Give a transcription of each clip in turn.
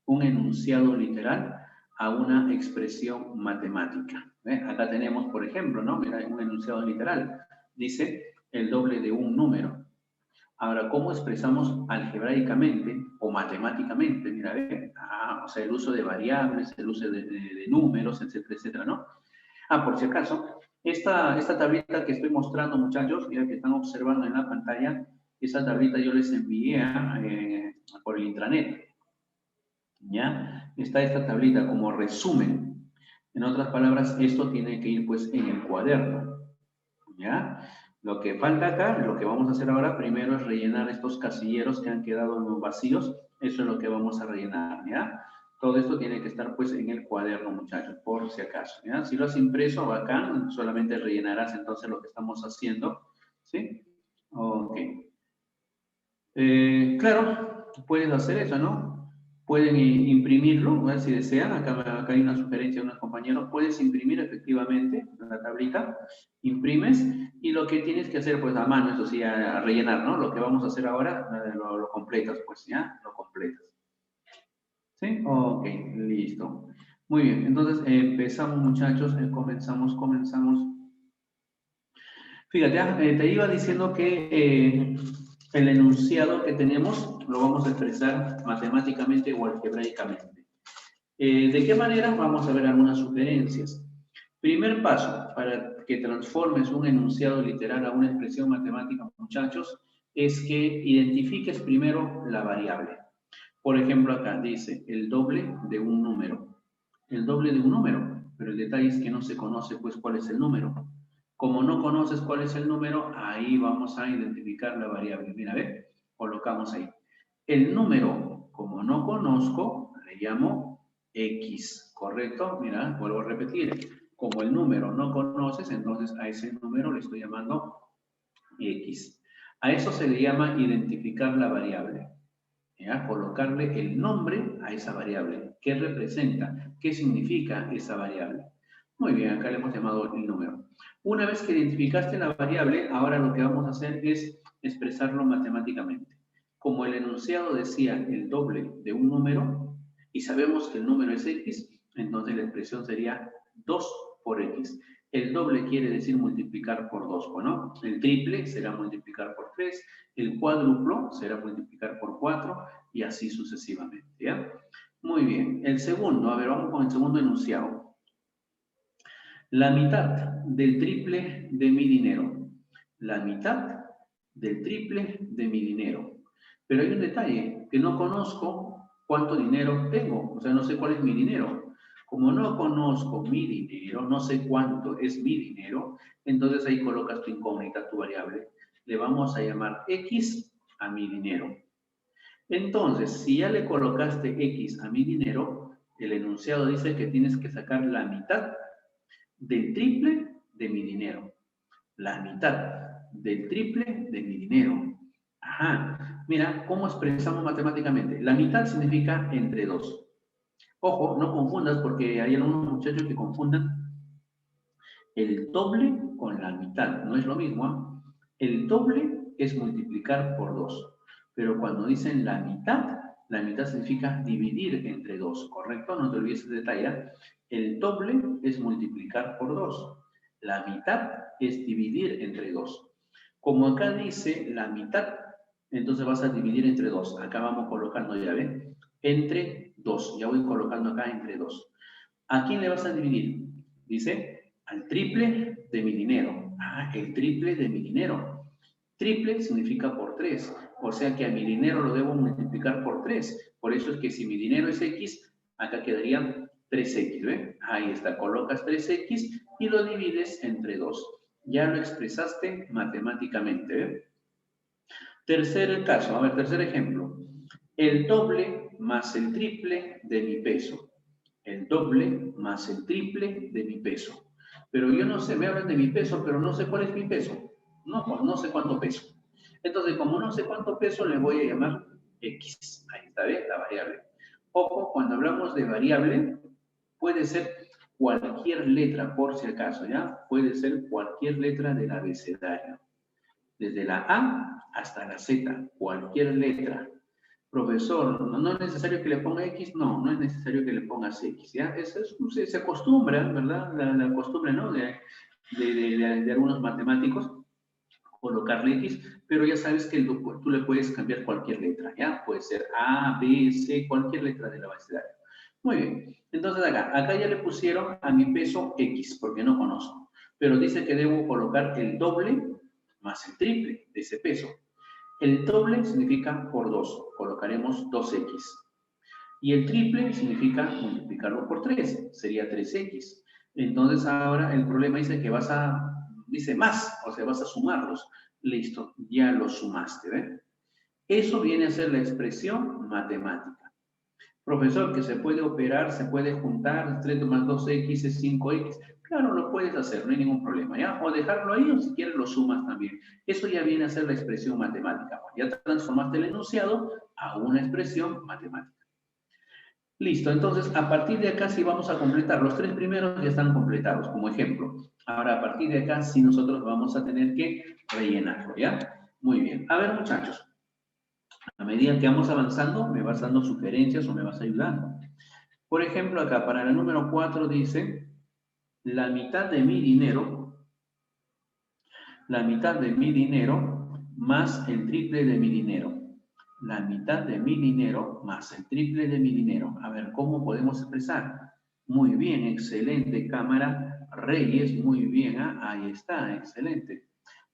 un enunciado literal a una expresión matemática. Acá tenemos, por ejemplo, ¿no? Mira, un enunciado literal. Dice el doble de un número. Ahora, ¿cómo expresamos algebraicamente o matemáticamente? Mira, o sea, el uso de variables, el uso de números, etcétera, etcétera, ¿no? Por si acaso, esta tablita que estoy mostrando, muchachos, mira que están observando en la pantalla, esa tablita yo les envié por el intranet, ¿ya? Está esta tablita como resumen. En otras palabras, esto tiene que ir pues en el cuaderno, ¿ya? Lo que falta acá, lo que vamos a hacer ahora, primero es rellenar estos casilleros que han quedado vacíos. Eso es lo que vamos a rellenar, ¿ya? Todo esto tiene que estar pues en el cuaderno, muchachos, por si acaso, ¿ya? Si lo has impreso, bacán, solamente rellenarás entonces lo que estamos haciendo, ¿sí? Ok. Claro, pueden hacer eso, ¿no? Pueden imprimirlo, ¿verdad? Si desean. Acá hay una sugerencia de unos compañeros. Puedes imprimir efectivamente la tablita, imprimes y lo que tienes que hacer, pues a mano, eso sí, a rellenar, ¿no? Lo que vamos a hacer ahora, lo completas, pues, ¿ya? Lo completas. ¿Sí? Ok, listo. Muy bien, entonces empezamos, muchachos, comenzamos. Fíjate, te iba diciendo que el enunciado que tenemos lo vamos a expresar matemáticamente o algebraicamente. ¿De qué manera? Vamos a ver algunas sugerencias. Primer paso, para que transformes un enunciado literal a una expresión matemática, muchachos, es que identifiques primero la variable. Por ejemplo, acá dice el doble de un número. El doble de un número, pero el detalle es que no se conoce pues cuál es el número. Como no conoces cuál es el número, ahí vamos a identificar la variable. Mira, ve, colocamos ahí. El número, como no conozco, le llamo X, ¿correcto? Mira, vuelvo a repetir. Como el número no conoces, entonces a ese número le estoy llamando X. A eso se le llama identificar la variable. ¿Ya? Colocarle el nombre a esa variable. ¿Qué representa? ¿Qué significa esa variable? Muy bien, acá le hemos llamado el número. Una vez que identificaste la variable, ahora lo que vamos a hacer es expresarlo matemáticamente. Como el enunciado decía el doble de un número, y sabemos que el número es X, entonces la expresión sería 2 por X. El doble quiere decir multiplicar por 2, ¿no? El triple será multiplicar por 3, el cuádruplo será multiplicar por 4 y así sucesivamente, ¿ya? Muy bien. El segundo, a ver, vamos con el segundo enunciado. La mitad del triple de mi dinero. La mitad del triple de mi dinero. Pero hay un detalle, que no conozco cuánto dinero tengo, o sea, no sé cuál es mi dinero. Como no conozco mi dinero, no sé cuánto es mi dinero, entonces ahí colocas tu incógnita, tu variable. Le vamos a llamar X a mi dinero. Entonces, si ya le colocaste X a mi dinero, el enunciado dice que tienes que sacar la mitad del triple de mi dinero. La mitad del triple de mi dinero. Ajá. Mira, ¿cómo expresamos matemáticamente? La mitad significa entre 2. Ojo, no confundas porque hay algunos muchachos que confundan el doble con la mitad. No es lo mismo, ¿eh? El doble es multiplicar por 2. Pero cuando dicen la mitad significa dividir entre 2, ¿correcto? No te olvides de detallar. El doble es multiplicar por 2. La mitad es dividir entre 2. Como acá dice la mitad, entonces vas a dividir entre 2. Acá vamos colocando, ya ven, entre 2. Ya voy colocando acá entre 2. ¿A quién le vas a dividir? Dice, al triple de mi dinero. El triple de mi dinero. Triple significa por 3. O sea que a mi dinero lo debo multiplicar por 3. Por eso es que si mi dinero es X, acá quedarían 3X, ¿ve? Ahí está, colocas 3X y lo divides entre 2. Ya lo expresaste matemáticamente, ¿ve? Tercer caso, a ver, tercer ejemplo. El doble más el triple de mi peso. El doble más el triple de mi peso. Pero yo no sé, me hablan de mi peso, pero no sé cuál es mi peso. No sé cuánto peso. Entonces, como no sé cuánto peso, le voy a llamar X. Ahí está, ¿ves? La variable. Ojo, cuando hablamos de variable, puede ser cualquier letra, por si acaso, ¿ya? Puede ser cualquier letra del abecedario. Desde la A hasta la Z, cualquier letra. Profesor, no es necesario que le ponga X, no es necesario que le pongas X, ¿ya? Se acostumbra, ¿verdad? La costumbre, ¿no? De algunos matemáticos, colocarle X, pero ya sabes que tú le puedes cambiar cualquier letra, ¿ya? Puede ser A, B, C, cualquier letra de la base de datos. Muy bien, entonces acá ya le pusieron a mi peso X, porque no conozco, pero dice que debo colocar el doble más el triple de ese peso. El doble significa por 2, colocaremos 2X. Y el triple significa multiplicarlo por 3, sería 3X. Entonces ahora el problema dice que dice más, o sea, vas a sumarlos. Listo, ya los sumaste, ¿ven? Eso viene a ser la expresión matemática. Profesor, que se puede operar, se puede juntar, 3 más 2X es 5X. Claro, lo puedes hacer, no hay ningún problema, ¿ya? O dejarlo ahí, o si quieres lo sumas también. Eso ya viene a ser la expresión matemática. Ya transformaste el enunciado a una expresión matemática. Listo, entonces a partir de acá sí vamos a completar. Los tres primeros ya están completados, como ejemplo. Ahora a partir de acá sí nosotros vamos a tener que rellenarlo, ¿ya? Muy bien. A ver, muchachos, a medida que vamos avanzando, me vas dando sugerencias o me vas ayudando. Por ejemplo, acá para el número 4 dice, la mitad de mi dinero más el triple de mi dinero. La mitad de mi dinero más el triple de mi dinero. A ver, ¿cómo podemos expresar? Muy bien, excelente, cámara. Reyes, muy bien, ahí está, excelente.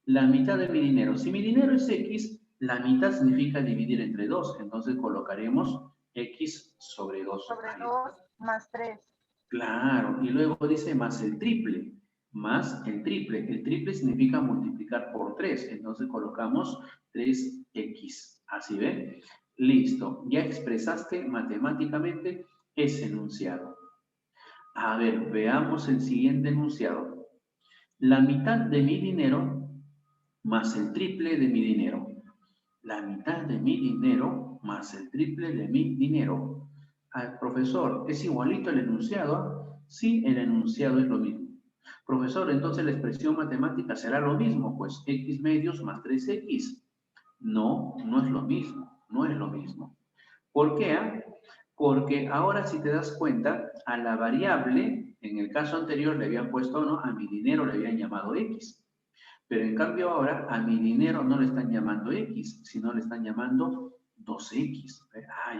La mitad de mi dinero. Si mi dinero es X, la mitad significa dividir entre 2. Entonces colocaremos X sobre 2. Sobre 2 más 3. Claro, y luego dice más el triple. Más el triple. El triple significa multiplicar por 3. Entonces colocamos 3X. ¿Así ven? Listo. Ya expresaste matemáticamente ese enunciado. A ver, veamos el siguiente enunciado. La mitad de mi dinero más el triple de mi dinero. La mitad de mi dinero más el triple de mi dinero. Al profesor, ¿es igualito el enunciado? Sí, el enunciado es lo mismo. Profesor, entonces la expresión matemática será lo mismo, pues X medios más 3X. No, no es lo mismo, no es lo mismo. ¿Por qué? Porque ahora si te das cuenta, a la variable, en el caso anterior le habían puesto, ¿no? A mi dinero le habían llamado X. Pero en cambio ahora a mi dinero no le están llamando X, sino le están llamando 2X.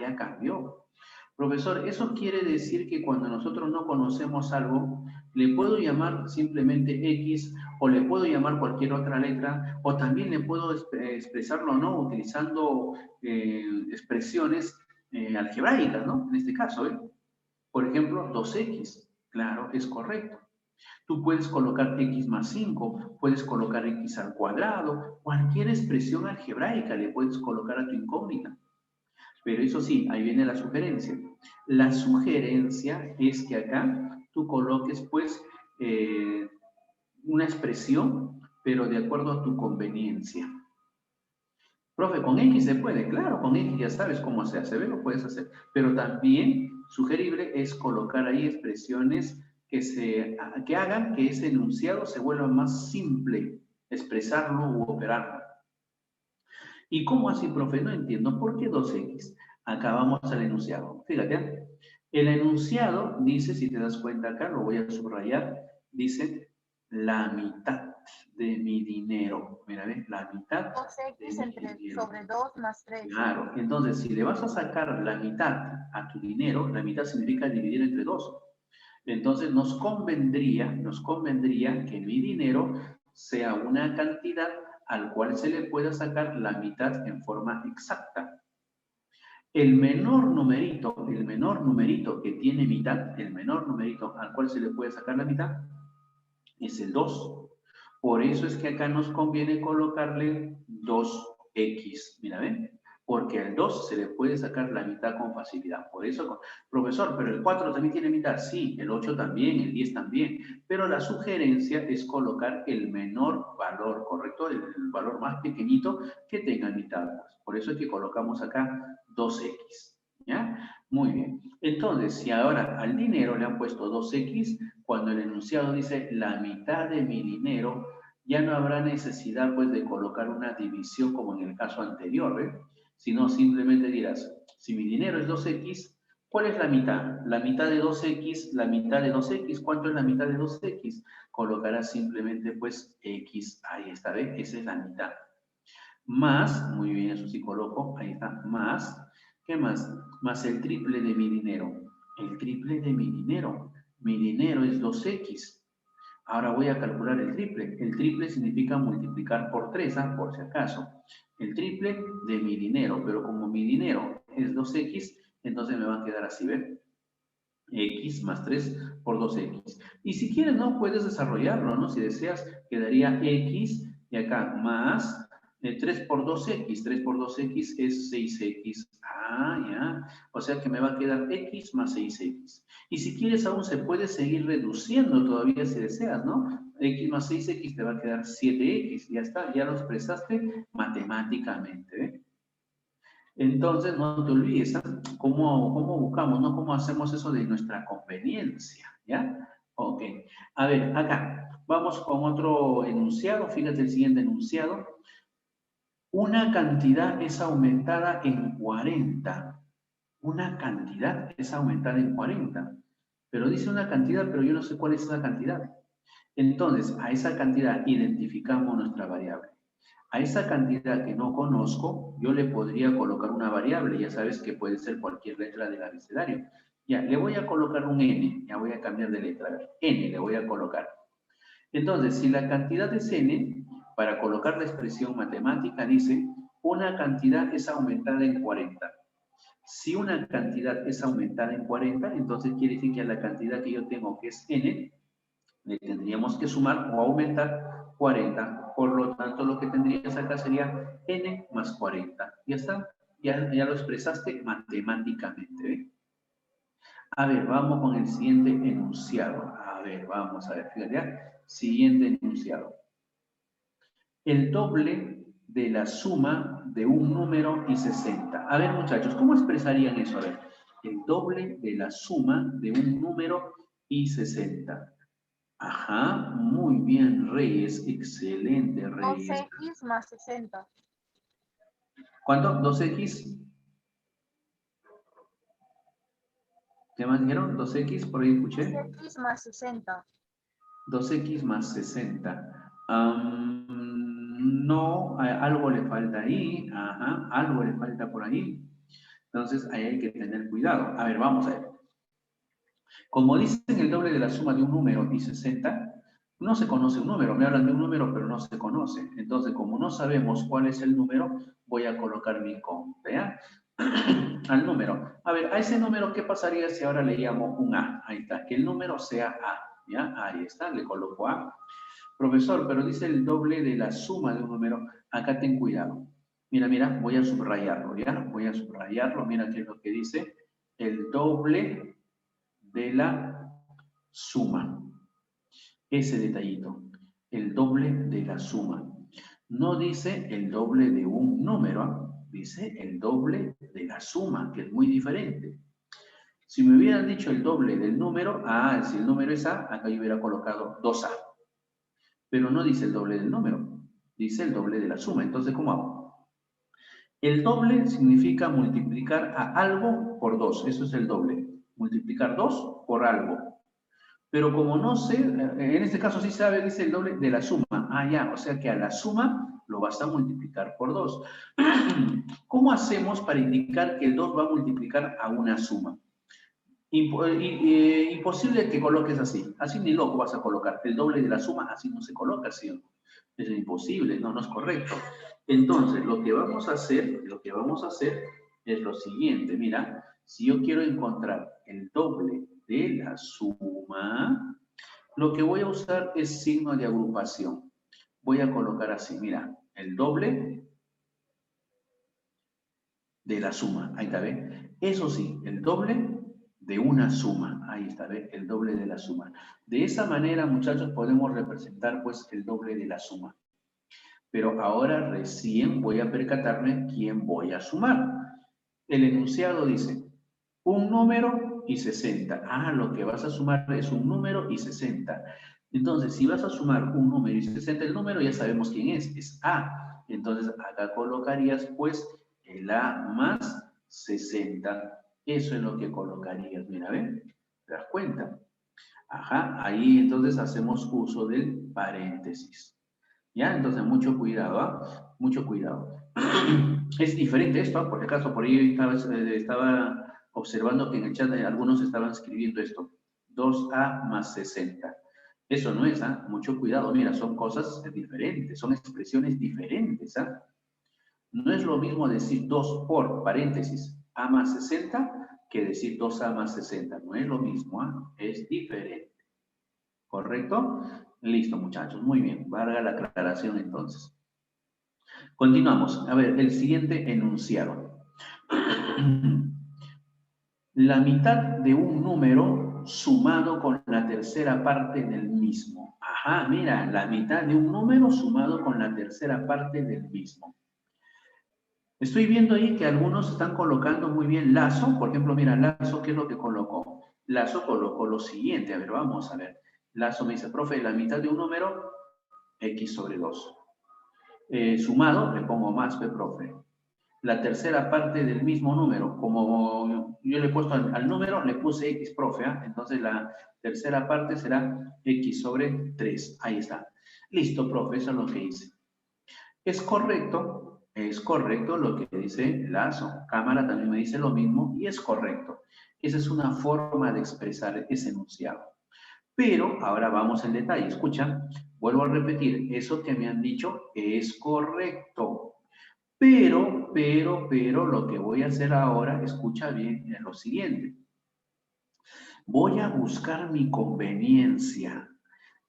Ya cambió. Profesor, ¿eso quiere decir que cuando nosotros no conocemos algo, le puedo llamar simplemente X o le puedo llamar cualquier otra letra o también le puedo expresarlo, ¿no? Utilizando expresiones algebraicas, ¿no? En este caso, ¿eh? Por ejemplo, 2X. Claro, es correcto. Tú puedes colocar X más 5, puedes colocar X al cuadrado, cualquier expresión algebraica le puedes colocar a tu incógnita. Pero eso sí, ahí viene la sugerencia. La sugerencia es que acá tú coloques pues una expresión, pero de acuerdo a tu conveniencia. Profe, con X se puede, claro, con X ya sabes cómo se hace, lo puedes hacer. Pero también sugerible es colocar ahí expresiones que hagan que ese enunciado se vuelva más simple, expresarlo u operarlo. ¿Y cómo así, profe? No entiendo. ¿Por qué 2X? Acá vamos al enunciado. Fíjate, el enunciado dice, si te das cuenta acá, lo voy a subrayar, dice la mitad de mi dinero. Mira, ¿ves? La mitad 2X de mi dinero. sobre 2 más 3. Claro, entonces si le vas a sacar la mitad a tu dinero, la mitad significa dividir entre 2. Entonces nos convendría que mi dinero sea una cantidad al cual se le pueda sacar la mitad en forma exacta. El menor numerito que tiene mitad, el menor numerito al cual se le puede sacar la mitad, es el 2. Por eso es que acá nos conviene colocarle 2X. Mira, ¿ven? Porque al 2 se le puede sacar la mitad con facilidad. Por eso, profesor, pero el 4 también tiene mitad. Sí, el 8 también, el 10 también. Pero la sugerencia es colocar el menor valor, ¿correcto? El valor más pequeñito que tenga mitad. Por eso es que colocamos acá 2X. ¿Ya? Muy bien. Entonces, si ahora al dinero le han puesto 2X, cuando el enunciado dice la mitad de mi dinero, ya no habrá necesidad pues de colocar una división como en el caso anterior, ¿eh? sino simplemente dirás, si mi dinero es 2x, ¿cuál es la mitad? La mitad de 2x, la mitad de 2x, ¿cuánto es la mitad de 2x? Colocarás simplemente pues x, ahí está, ¿ves? Esa es la mitad. Más, muy bien, eso sí coloco, ahí está, más, ¿qué más? Más el triple de mi dinero. El triple de mi dinero es 2x. Ahora voy a calcular el triple. El triple significa multiplicar por 3, ¿ah? Por si acaso. El triple de mi dinero, pero como mi dinero es 2x, entonces me va a quedar así, ¿ven? X más 3 por 2x. Y si quieres, ¿no? Puedes desarrollarlo, ¿no? Si deseas, quedaría x y acá más 3 por 2x. 3 por 2x es 6x. Ah, ya. O sea que me va a quedar x más 6x. Y si quieres, aún se puede seguir reduciendo todavía si deseas, ¿no? X más 6x te va a quedar 7x. Ya está, ya lo expresaste matemáticamente, ¿eh? Entonces, no te olvides, ¿eh? ¿Cómo buscamos, no? ¿Cómo hacemos eso de nuestra conveniencia? ¿Ya? Ok. A ver, acá. Vamos con otro enunciado. Fíjate el siguiente enunciado. Una cantidad es aumentada en 40. Una cantidad es aumentada en 40. Pero dice una cantidad, pero yo no sé cuál es esa cantidad. Entonces, a esa cantidad identificamos nuestra variable. A esa cantidad que no conozco, yo le podría colocar una variable, ya sabes que puede ser cualquier letra del abecedario. Ya, le voy a colocar un n, ya voy a cambiar de letra, a ver, n le voy a colocar. Entonces, si la cantidad es n, para colocar la expresión matemática dice, una cantidad es aumentada en 40. Si una cantidad es aumentada en 40, entonces quiere decir que a la cantidad que yo tengo, que es n, le tendríamos que sumar o aumentar 40. Por lo tanto, lo que tendrías acá sería n más 40. Ya está. Ya lo expresaste matemáticamente. ¿Eh? A ver, vamos con el siguiente enunciado. A ver, vamos a ver. Fíjate ya. Siguiente enunciado. El doble de la suma de un número y 60. A ver, muchachos, ¿cómo expresarían eso? A ver, el doble de la suma de un número y 60. Ajá, muy bien, Reyes, excelente, Reyes. 2x más 60. ¿Cuánto? ¿2x? ¿Qué más dijeron? ¿2x? Por ahí escuché. 2x más 60. 2x más 60. No, algo le falta ahí. Ajá, algo le falta por ahí. Entonces, ahí hay que tener cuidado. A ver, vamos a ver. Como dicen el doble de la suma de un número y 60, no se conoce un número. Me hablan de un número, pero no se conoce. Entonces, como no sabemos cuál es el número, voy a colocar mi contra, ¿ya? Al número. A ver, a ese número, ¿qué pasaría si ahora le llamo un A? Ahí está, que el número sea A, ¿ya? Ahí está, le coloco A. Profesor, pero dice el doble de la suma de un número. Acá ten cuidado. Mira, mira, voy a subrayarlo, ¿ya? Voy a subrayarlo. Mira qué es lo que dice. El doble de la suma. Ese detallito. El doble de la suma. No dice el doble de un número, dice el doble de la suma, que es muy diferente. Si me hubieran dicho el doble del número, si el número es A, acá yo hubiera colocado 2A. Pero no dice el doble del número, dice el doble de la suma. Entonces, ¿cómo hago? El doble significa multiplicar a algo por 2, eso es el doble. Multiplicar 2 por algo. Pero como no sé, en este caso sí sabe, dice el doble de la suma. Ya, o sea que a la suma lo vas a multiplicar por 2. ¿Cómo hacemos para indicar que el 2 va a multiplicar a una suma? Imposible que coloques así. Así ni loco vas a colocar. El doble de la suma así no se coloca, ¿sí? Es imposible, no es correcto. Entonces, lo que vamos a hacer es lo siguiente. Mira, si yo quiero encontrar el doble de la suma, lo que voy a usar es signo de agrupación. Voy a colocar así, mira, el doble de la suma. Ahí está, ¿ve? Eso sí, el doble de una suma. Ahí está, ¿ve? El doble de la suma. De esa manera, muchachos, podemos representar, pues, el doble de la suma. Pero ahora recién voy a percatarme quién voy a sumar. El enunciado dice, un número y 60. Lo que vas a sumar es un número y 60. Entonces, si vas a sumar un número y 60, el número ya sabemos quién es A. Entonces, acá colocarías, pues, el A más 60. Eso es lo que colocarías, mira, ¿ven? ¿Te das cuenta? Ajá, ahí entonces hacemos uso del paréntesis. ¿Ya? Entonces, mucho cuidado, ¿ah? Mucho cuidado. Es diferente esto, ¿ah? Por si acaso, por ahí estaba observando que en el chat algunos estaban escribiendo esto. 2A más 60. Eso no es, ¿ah? Mucho cuidado. Mira, son cosas diferentes, son expresiones diferentes, ¿ah? No es lo mismo decir 2 por paréntesis A más 60 que decir 2A más 60. No es lo mismo, ¿ah? Es diferente. ¿Correcto? Listo, muchachos. Muy bien. Valga la aclaración entonces. Continuamos. A ver, el siguiente enunciado. La mitad de un número sumado con la tercera parte del mismo. Ajá, mira, la mitad de un número sumado con la tercera parte del mismo. Estoy viendo ahí que algunos están colocando muy bien Lazo. Por ejemplo, mira, Lazo, ¿qué es lo que colocó? Lazo colocó lo siguiente. A ver, vamos a ver. Lazo me dice, profe, la mitad de un número, X sobre 2. Sumado, le pongo más, profe. La tercera parte del mismo número, como yo le he puesto al número, le puse X, profe, ¿eh? Entonces la tercera parte será X sobre 3. Ahí está. Listo, profe, eso es lo que hice. Es correcto lo que dice Lazo. Cámara también me dice lo mismo y es correcto. Esa es una forma de expresar ese enunciado. Pero ahora vamos en detalle. Escucha, vuelvo a repetir, eso que me han dicho es correcto. Pero, lo que voy a hacer ahora, escucha bien, es lo siguiente. Voy a buscar mi conveniencia.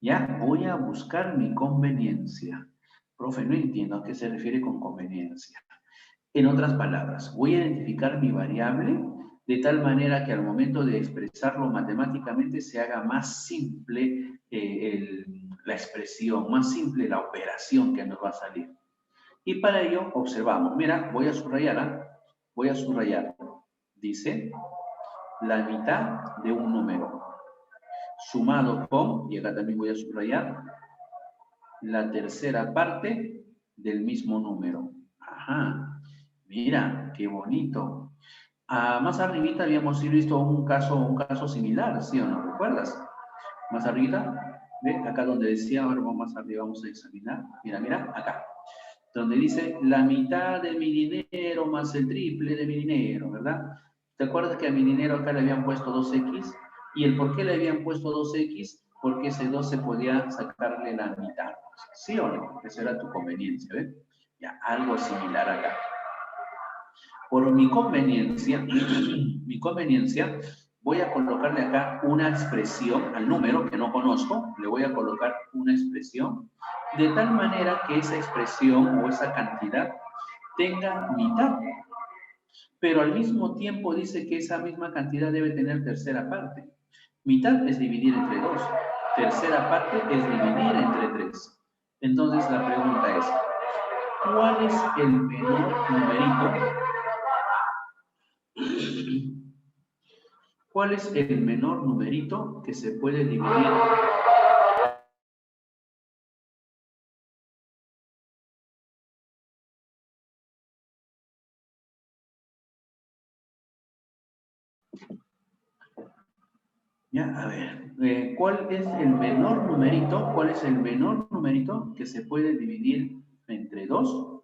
¿Ya? Voy a buscar mi conveniencia. Profe, no entiendo a qué se refiere con conveniencia. En otras palabras, voy a identificar mi variable de tal manera que al momento de expresarlo matemáticamente se haga más simple la expresión, más simple la operación que nos va a salir. Y para ello observamos, mira, voy a subrayar, ¿eh? Voy a subrayar. Dice, la mitad de un número sumado con, y acá también voy a subrayar, la tercera parte del mismo número. Ajá, mira, qué bonito. Más arribita habíamos visto un caso similar, ¿sí o no? ¿Recuerdas? Más arribita, ¿ve? Acá donde decía, ahora más arriba vamos a examinar. Mira, mira, acá. Donde dice la mitad de mi dinero más el triple de mi dinero, ¿verdad? ¿Te acuerdas que a mi dinero acá le habían puesto 2x? ¿Y el por qué le habían puesto 2x? Porque ese 2 se podía sacarle la mitad. ¿Sí o no? Esa era tu conveniencia, ¿ves? Ya, algo similar acá. Por mi conveniencia, voy a colocarle acá una expresión al número que no conozco, le voy a colocar una expresión, de tal manera que esa expresión o esa cantidad tenga mitad. Pero al mismo tiempo dice que esa misma cantidad debe tener tercera parte. Mitad es dividir entre 2. Tercera parte es dividir entre 3. Entonces la pregunta es, ¿cuál es el menor numerito? ¿Cuál es el menor numerito que se puede dividir? Ya, a ver, ¿cuál es el menor numerito? ¿Cuál es el menor numerito que se puede dividir entre 2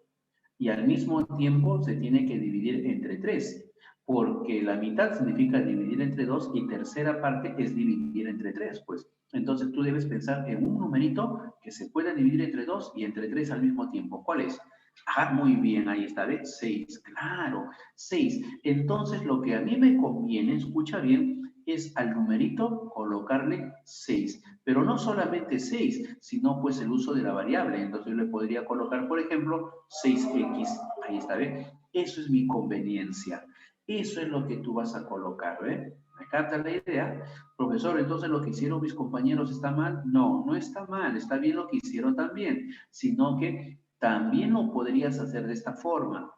y al mismo tiempo se tiene que dividir entre 3? Porque la mitad significa dividir entre 2 y tercera parte es dividir entre 3, pues. Entonces tú debes pensar en un numerito que se pueda dividir entre 2 y entre 3 al mismo tiempo. ¿Cuál es? Ah, muy bien, ahí está, ¿ves? 6, claro, 6. Entonces lo que a mí me conviene, escucha bien, es al numerito colocarle 6. Pero no solamente 6, sino pues el uso de la variable. Entonces yo le podría colocar, por ejemplo, 6x. Ahí está, ¿ves? Eso es mi conveniencia. Eso es lo que tú vas a colocar, ¿ves? ¿Me capta la idea? Profesor, entonces lo que hicieron mis compañeros está mal. No, no está mal, está bien lo que hicieron también, sino que también lo podrías hacer de esta forma.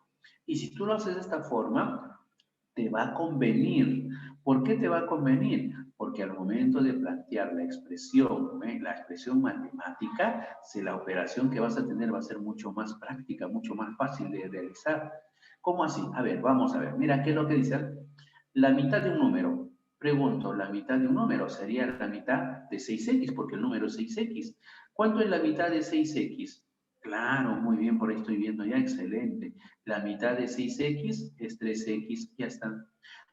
Y si tú lo haces de esta forma, te va a convenir. ¿Por qué te va a convenir? Porque al momento de plantear la expresión matemática, la operación que vas a tener va a ser mucho más práctica, mucho más fácil de realizar. ¿Cómo así? A ver, vamos a ver. Mira, ¿qué es lo que dice? La mitad de un número. Pregunto, la mitad de un número sería la mitad de 6x, porque el número es 6x. ¿Cuánto es la mitad de 6x? Claro, muy bien, por ahí estoy viendo ya, excelente. La mitad de 6x es 3x, ya está.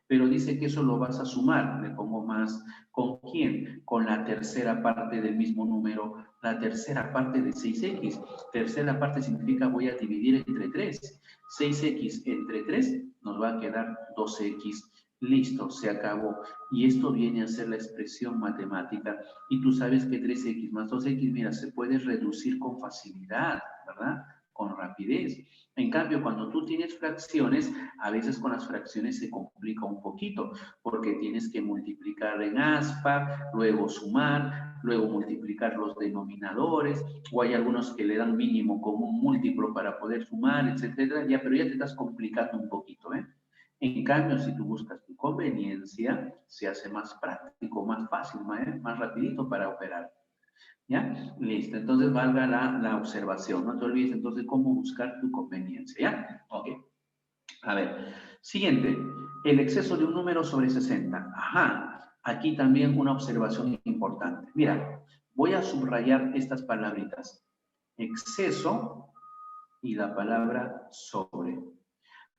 Pero dice que eso lo vas a sumar, le pongo más. ¿Con quién? Con la tercera parte del mismo número, la tercera parte de 6x. Tercera parte significa voy a dividir entre 3. 6x entre 3 nos va a quedar 2x. Listo, se acabó. Y esto viene a ser la expresión matemática. Y tú sabes que 3x más 2x, mira, se puede reducir con facilidad, ¿verdad? Con rapidez. En cambio, cuando tú tienes fracciones, a veces con las fracciones se complica un poquito, porque tienes que multiplicar en aspa, luego sumar, luego multiplicar los denominadores, o hay algunos que le dan mínimo como un múltiplo para poder sumar, etcétera, ya, pero ya te estás complicando un poquito, ¿eh? En cambio, si tú buscas tu conveniencia, se hace más práctico, más fácil, más rapidito para operar. ¿Ya? Listo. Entonces, valga la observación. No te olvides entonces cómo buscar tu conveniencia. ¿Ya? Ok. A ver. Siguiente. El exceso de un número sobre 60. Ajá. Aquí también una observación importante. Mira, voy a subrayar estas palabritas. Exceso y la palabra sobre.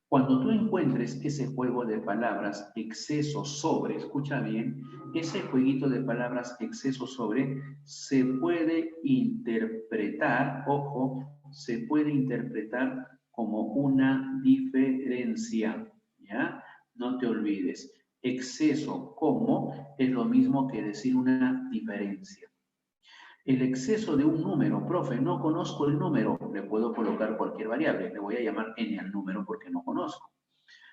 Cuando tú encuentres ese juego de palabras, exceso sobre, escucha bien, ese jueguito de palabras, exceso sobre, se puede interpretar, ojo, se puede interpretar como una diferencia, ¿ya? No te olvides, exceso como es lo mismo que decir una diferencia. El exceso de un número, profe, no conozco el número, le puedo colocar cualquier variable, le voy a llamar n al número porque no conozco.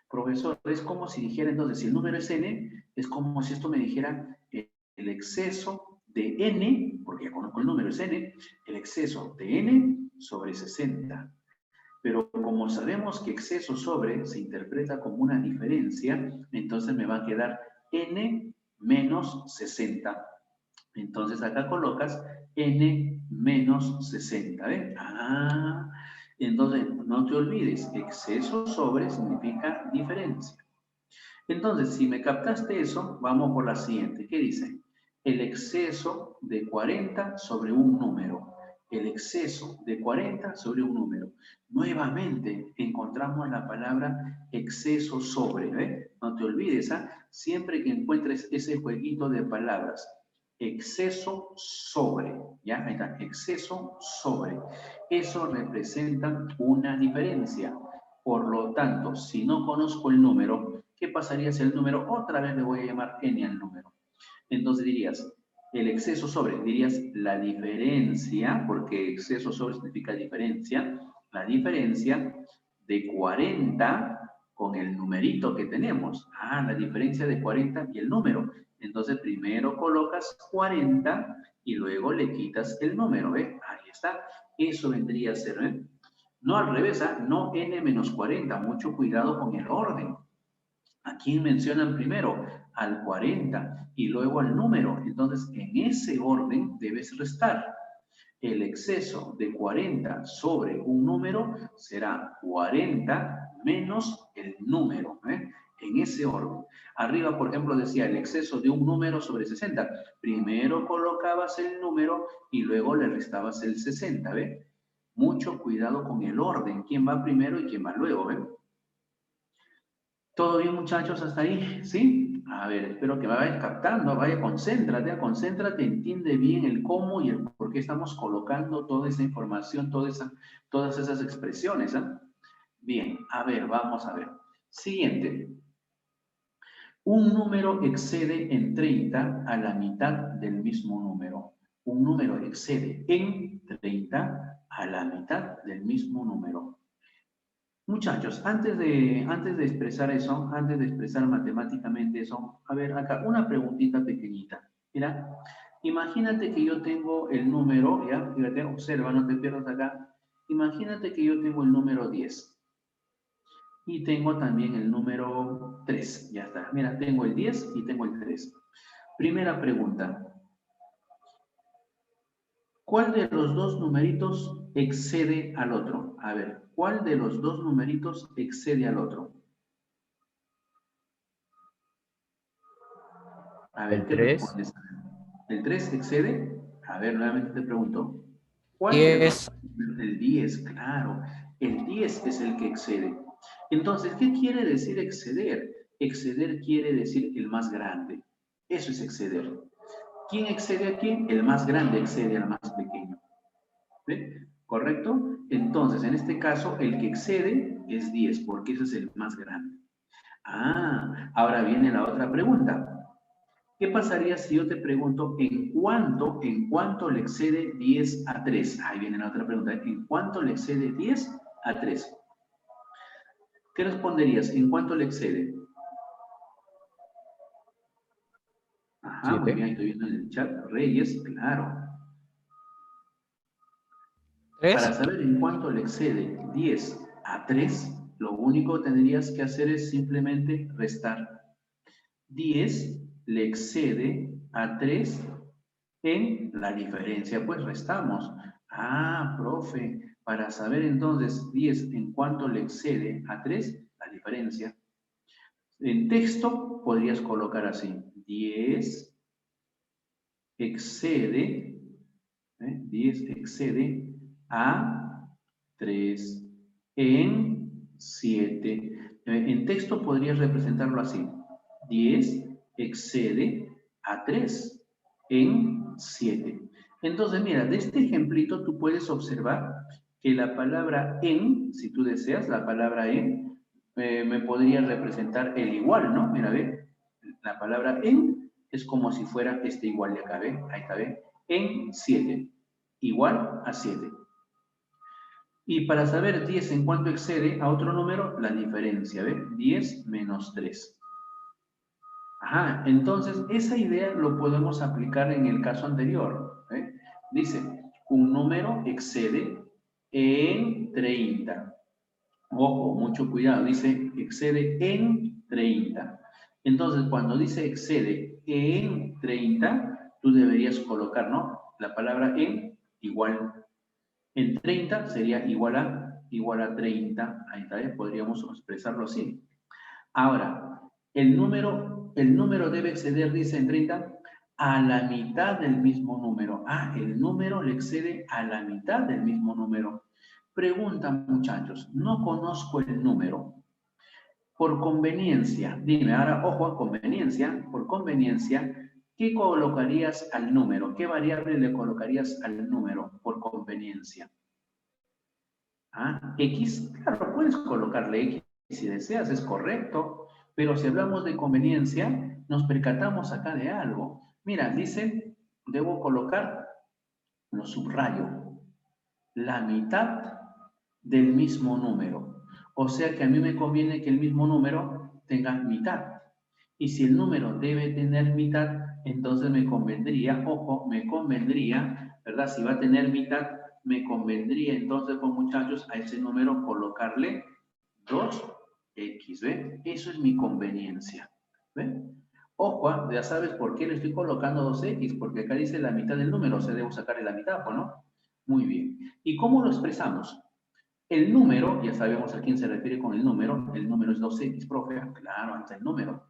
Profesor, es como si dijera entonces, si el número es n, es como si esto me dijera el exceso de n, porque ya conozco el número es n, el exceso de n sobre 60. Pero como sabemos que exceso sobre se interpreta como una diferencia, entonces me va a quedar n menos 60. Entonces acá colocas n menos 60, ¿ves? Ah, entonces no te olvides, exceso sobre significa diferencia. Entonces, si me captaste eso, vamos por la siguiente. ¿Qué dice? El exceso de 40 sobre un número. El exceso de 40 sobre un número. Nuevamente encontramos la palabra exceso sobre, ¿ves? No te olvides, ¿ah? Siempre que encuentres ese jueguito de palabras, exceso sobre, ¿ya? Ahí está, exceso sobre. Eso representa una diferencia. Por lo tanto, si no conozco el número, ¿qué pasaría si el número otra vez le voy a llamar n al número? Entonces dirías, el exceso sobre, dirías la diferencia, porque exceso sobre significa diferencia, la diferencia de 40 con el numerito que tenemos. Ah, la diferencia de 40 y el número. Entonces primero colocas 40 y luego le quitas el número, ¿eh? Ahí está. Eso vendría a ser, ¿eh? No al revés, ¿eh? No n menos 40. Mucho cuidado con el orden. ¿A quién mencionan primero? Al 40 y luego al número. Entonces, en ese orden debes restar. El exceso de 40 sobre un número será 40 menos el número, ¿eh? En ese orden. Arriba, por ejemplo, decía el exceso de un número sobre 60. Primero colocabas el número y luego le restabas el 60, ¿ve? Mucho cuidado con el orden, quién va primero y quién va luego, ¿ve? ¿Todo bien, muchachos, hasta ahí? ¿Sí? A ver, espero que me vayas captando, vaya, concéntrate, entiende bien el cómo y el por qué estamos colocando toda esa información, todas esas expresiones, ¿eh? Bien, a ver, vamos a ver. Siguiente. Un número excede en 30 a la mitad del mismo número. Un número excede en 30 a la mitad del mismo número. Muchachos, antes de expresar eso, antes de expresar matemáticamente eso, a ver, acá una preguntita pequeñita. Mira, imagínate que yo tengo el número, ya, fíjate, observa, no te pierdas acá. Imagínate que yo tengo el número 10 y tengo también el número 3, ya está. Mira, tengo el 10 y tengo el 3. Primera pregunta. ¿Cuál de los dos numeritos excede al otro? A ver, ¿Cuál de los dos numeritos excede al otro? A ver, El ¿qué 3. respondes? ¿El 3 excede? A ver, nuevamente te pregunto. ¿Cuál de los 10. dos? El 10, claro. El 10 es el que excede. Entonces, ¿qué quiere decir exceder? Exceder quiere decir el más grande. Eso es exceder. ¿Quién excede a quién? El más grande excede al más pequeño. ¿Ve? ¿Correcto? Entonces, en este caso, el que excede es 10, porque ese es el más grande. Ah, ahora viene la otra pregunta. ¿Qué pasaría si yo te pregunto en cuánto le excede 10 a 3? Ahí viene la otra pregunta. ¿En cuánto le excede 10 a 3? ¿Qué responderías? ¿En cuánto le excede? Ajá, muy 7. bien, estoy viendo en el chat. Reyes, claro. 3. Para saber en cuánto le excede 10 a 3, lo único que tendrías que hacer es simplemente restar. 10 le excede a 3 en la diferencia, pues restamos. Ah, profe, para saber entonces 10 en cuánto le excede a 3, la diferencia. En texto podrías colocar así, 10 excede, 10 excede a 3 en 7. En texto podrías representarlo así, 10 excede a 3 en 7. Entonces, mira, de este ejemplito tú puedes observar que la palabra en, si tú deseas, la palabra en, me podría representar el igual, ¿no? Mira, ve, la palabra en es como si fuera este igual de acá, ¿ve? Ahí está, ¿ve? En 7, igual a 7. Y para saber 10 en cuánto excede a otro número, la diferencia, ¿ve? 10 menos 3. Ajá, entonces esa idea lo podemos aplicar en el caso anterior. ¿Eh? Dice, un número excede en 30. Ojo, mucho cuidado, dice excede en 30. Entonces, cuando dice excede en 30, tú deberías colocar, ¿no? La palabra en igual. En 30 sería igual a 30. Ahí está, ¿eh? Podríamos expresarlo así. Ahora, el número debe exceder, dice en 30, a la mitad del mismo número. Ah, el número le excede a la mitad del mismo número. Pregunta, muchachos, no conozco el número. Por conveniencia, dime ahora, ojo, conveniencia, por conveniencia, ¿qué colocarías al número? ¿Qué variable le colocarías al número por conveniencia? Ah, X, claro, puedes colocarle X si deseas, es correcto, pero si hablamos de conveniencia, nos percatamos acá de algo. Mira, dice, debo colocar, lo subrayo, la mitad del mismo número. O sea que a mí me conviene que el mismo número tenga mitad. Y si el número debe tener mitad, entonces me convendría, ojo, me convendría, ¿verdad? Si va a tener mitad, me convendría entonces, pues muchachos, a ese número colocarle 2x, ¿ve? Eso es mi conveniencia, ¿ve? Ojo, ya sabes por qué le estoy colocando 2x, porque acá dice la mitad del número, o sea, debo sacarle la mitad, ¿no? Muy bien. ¿Y cómo lo expresamos? El número, ya sabemos a quién se refiere con el número es 2x, profe, claro, ahí está el número.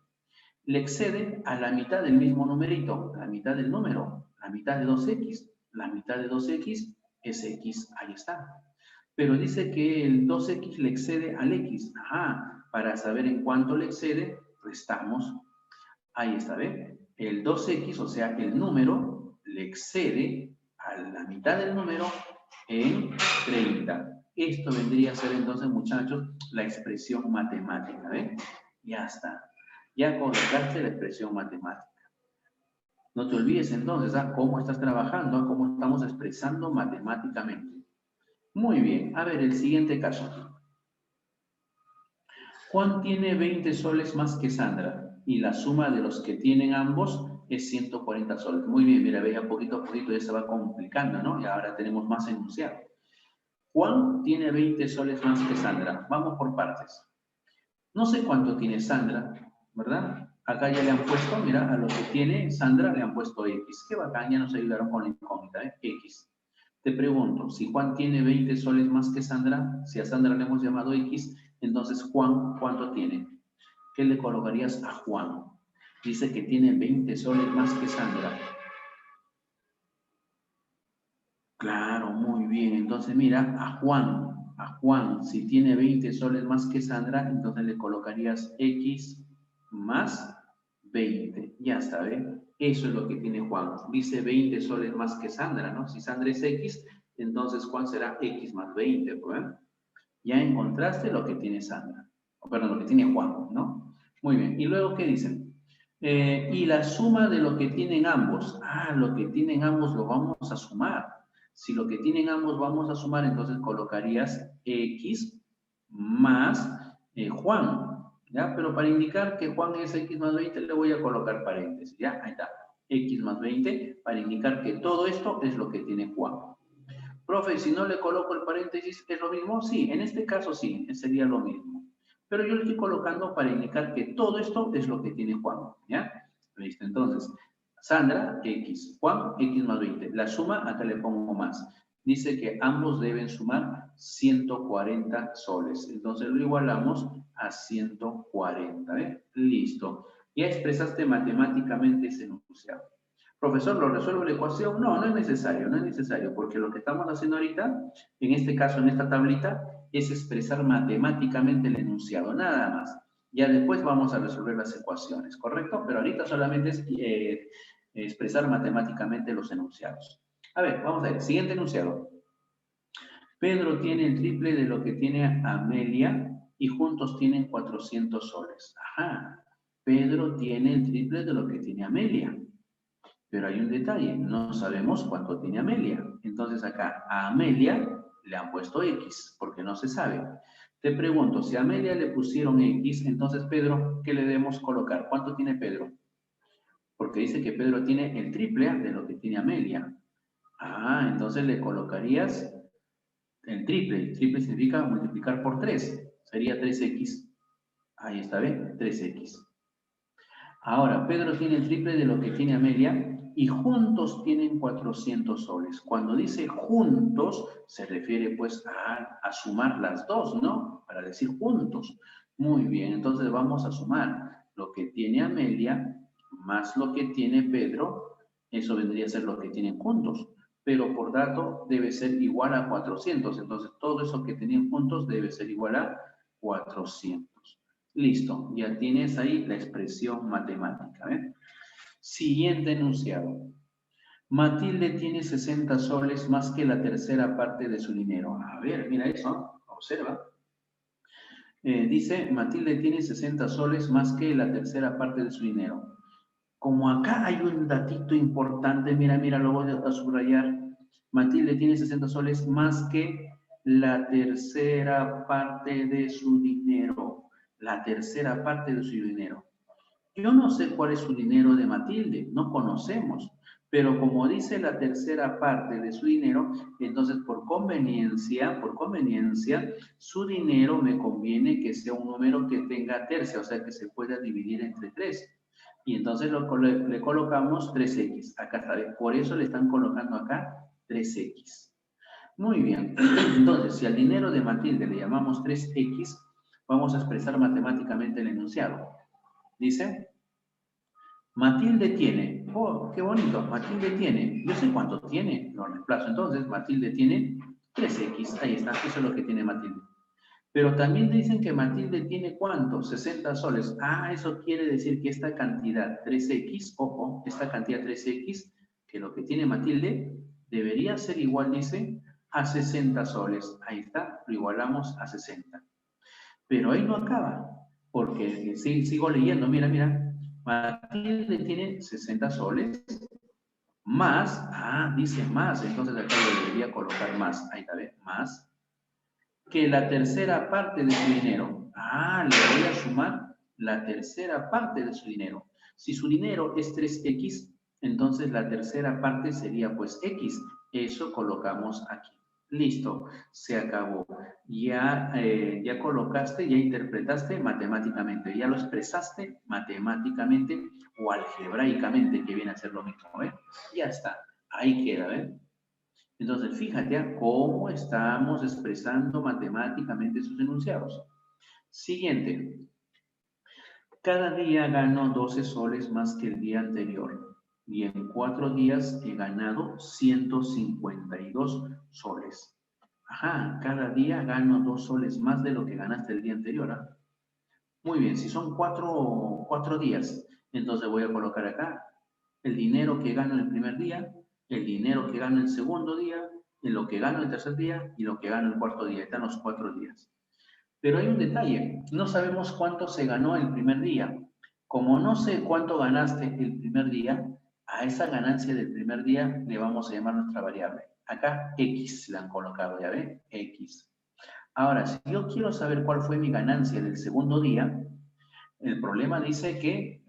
Le excede a la mitad del mismo numerito, la mitad del número, la mitad de 2x. La mitad de 2x es x, ahí está. Pero dice que el 2x le excede al x. Ajá, para saber en cuánto le excede, restamos. Ahí está, ¿ve? El 2x, o sea, el número, le excede a la mitad del número en 30. Esto vendría a ser entonces, muchachos, la expresión matemática, ¿ve? Ya está. Ya colocaste la expresión matemática. No te olvides entonces, ¿ah? Cómo estás trabajando, cómo estamos expresando matemáticamente. Muy bien, a ver, el siguiente caso. Juan tiene 20 soles más que Sandra y la suma de los que tienen ambos es 140 soles. Muy bien, mira, veía poquito a poquito ya se va complicando, ¿no? Y ahora tenemos más enunciado. Juan tiene 20 soles más que Sandra. Vamos por partes. No sé cuánto tiene Sandra, ¿verdad? Acá ya le han puesto, mira, a lo que tiene Sandra le han puesto X. Qué bacán, ya nos ayudaron con la incógnita, ¿eh? X. Te pregunto, si Juan tiene 20 soles más que Sandra, si a Sandra le hemos llamado X, entonces Juan, ¿cuánto tiene? ¿Qué le colocarías a Juan? Dice que tiene 20 soles más que Sandra. Claro, muy bien. Entonces, mira, a Juan, si tiene 20 soles más que Sandra, entonces le colocarías X más 20. Ya está, ¿ven? Eso es lo que tiene Juan. Dice 20 soles más que Sandra, ¿no? Si Sandra es X, entonces Juan será X más 20, pues. Ya encontraste lo que tiene Sandra. Perdón, lo que tiene Juan, ¿no? Muy bien. ¿Y luego qué dicen? Y la suma de lo que tienen ambos. Ah, lo que tienen ambos lo vamos a sumar. Si lo que tienen ambos vamos a sumar, entonces colocarías X más Juan. ¿Ya? Pero para indicar que Juan es X más 20, le voy a colocar paréntesis. ¿Ya? Ahí está. X más 20 para indicar que todo esto es lo que tiene Juan. Profe, si no le coloco el paréntesis, ¿es lo mismo? Sí, en este caso sí, sería lo mismo. Pero yo le estoy colocando para indicar que todo esto es lo que tiene Juan, ¿ya? Listo, entonces, Sandra, X, Juan, X más 20. La suma, acá le pongo más. Dice que ambos deben sumar 140 soles. Entonces lo igualamos a 140, ¿eh? Listo. Ya expresaste matemáticamente ese enunciado. Profesor, ¿lo resuelve la ecuación? No, no es necesario, porque lo que estamos haciendo ahorita, en este caso, en esta tablita, es expresar matemáticamente el enunciado, nada más. Ya después vamos a resolver las ecuaciones, ¿correcto? Pero ahorita solamente es expresar matemáticamente los enunciados. A ver, vamos a ver, siguiente enunciado. Pedro tiene el triple de lo que tiene Amelia y juntos tienen 400 soles. Ajá, Pedro tiene el triple de lo que tiene Amelia. Pero hay un detalle, no sabemos cuánto tiene Amelia. Entonces acá a Amelia le han puesto X, porque no se sabe. Te pregunto, si a Amelia le pusieron X, entonces Pedro, ¿qué le debemos colocar? ¿Cuánto tiene Pedro? Porque dice que Pedro tiene el triple de lo que tiene Amelia. Ah, entonces le colocarías el triple. El triple significa multiplicar por 3. Sería 3X. Ahí está, ¿ven? 3X. Ahora, Pedro tiene el triple de lo que tiene Amelia y juntos tienen 400 soles. Cuando dice juntos, se refiere pues a sumar las dos, ¿no? Para decir juntos. Muy bien, entonces vamos a sumar lo que tiene Amelia más lo que tiene Pedro. Eso vendría a ser lo que tienen juntos. Pero por dato debe ser igual a 400. Entonces todo eso que tenían juntos debe ser igual a 400. Listo, ya tienes ahí la expresión matemática. ¿Eh? Siguiente enunciado. Matilde tiene 60 soles más que la tercera parte de su dinero. A ver, mira eso, observa. Dice, Matilde tiene 60 soles más que la tercera parte de su dinero. Como acá hay un datito importante, mira, lo voy a subrayar. Matilde tiene 60 soles más que la tercera parte de su dinero. La tercera parte de su dinero. Yo no sé cuál es su dinero de Matilde, no conocemos, pero como dice la tercera parte de su dinero, entonces por conveniencia, su dinero me conviene que sea un número que tenga tercia, o sea que se pueda dividir entre 3. Y entonces le colocamos 3x, acá está, por eso le están colocando acá 3x. Muy bien, entonces si al dinero de Matilde le llamamos 3x, vamos a expresar matemáticamente el enunciado. Dice, Matilde tiene, oh, qué bonito, Matilde tiene, yo sé cuánto tiene, lo reemplazo entonces, Matilde tiene 3x, ahí está, eso es lo que tiene Matilde. Pero también dicen que Matilde tiene ¿cuánto? 60 soles. Ah, eso quiere decir que esta cantidad 3x, ojo, esta cantidad 3x, que lo que tiene Matilde, debería ser igual, dice, a 60 soles. Ahí está, lo igualamos a 60. Pero ahí no acaba, porque sigo leyendo, mira, Matilde tiene 60 soles, más, dice más, entonces acá yo debería colocar más, ahí está, ¿ve? Más, que la tercera parte de su dinero. Le voy a sumar la tercera parte de su dinero. Si su dinero es 3x, entonces la tercera parte sería pues x. Eso colocamos aquí. Listo, se acabó. Ya colocaste, ya interpretaste matemáticamente, ya lo expresaste matemáticamente o algebraicamente, que viene a ser lo mismo, ¿eh? Ya está, ahí queda, ¿eh? Entonces, fíjate cómo estamos expresando matemáticamente esos enunciados. Siguiente. Cada día gano 12 soles más que el día anterior y en 4 días he ganado 152 soles. Ajá, cada día gano 2 soles más de lo que ganaste el día anterior. ¿Ah? Muy bien, si son 4 días, entonces voy a colocar acá el dinero que gano el primer día, el dinero que gano el segundo día, en lo que gano el tercer día y lo que gano el cuarto día. Están los 4 días. Pero hay un detalle, no sabemos cuánto se ganó el primer día. Como no sé cuánto ganaste el primer día, a esa ganancia del primer día le vamos a llamar nuestra variable. Acá X le han colocado, ¿ya ven? X. Ahora, si yo quiero saber cuál fue mi ganancia del segundo día, el problema dice que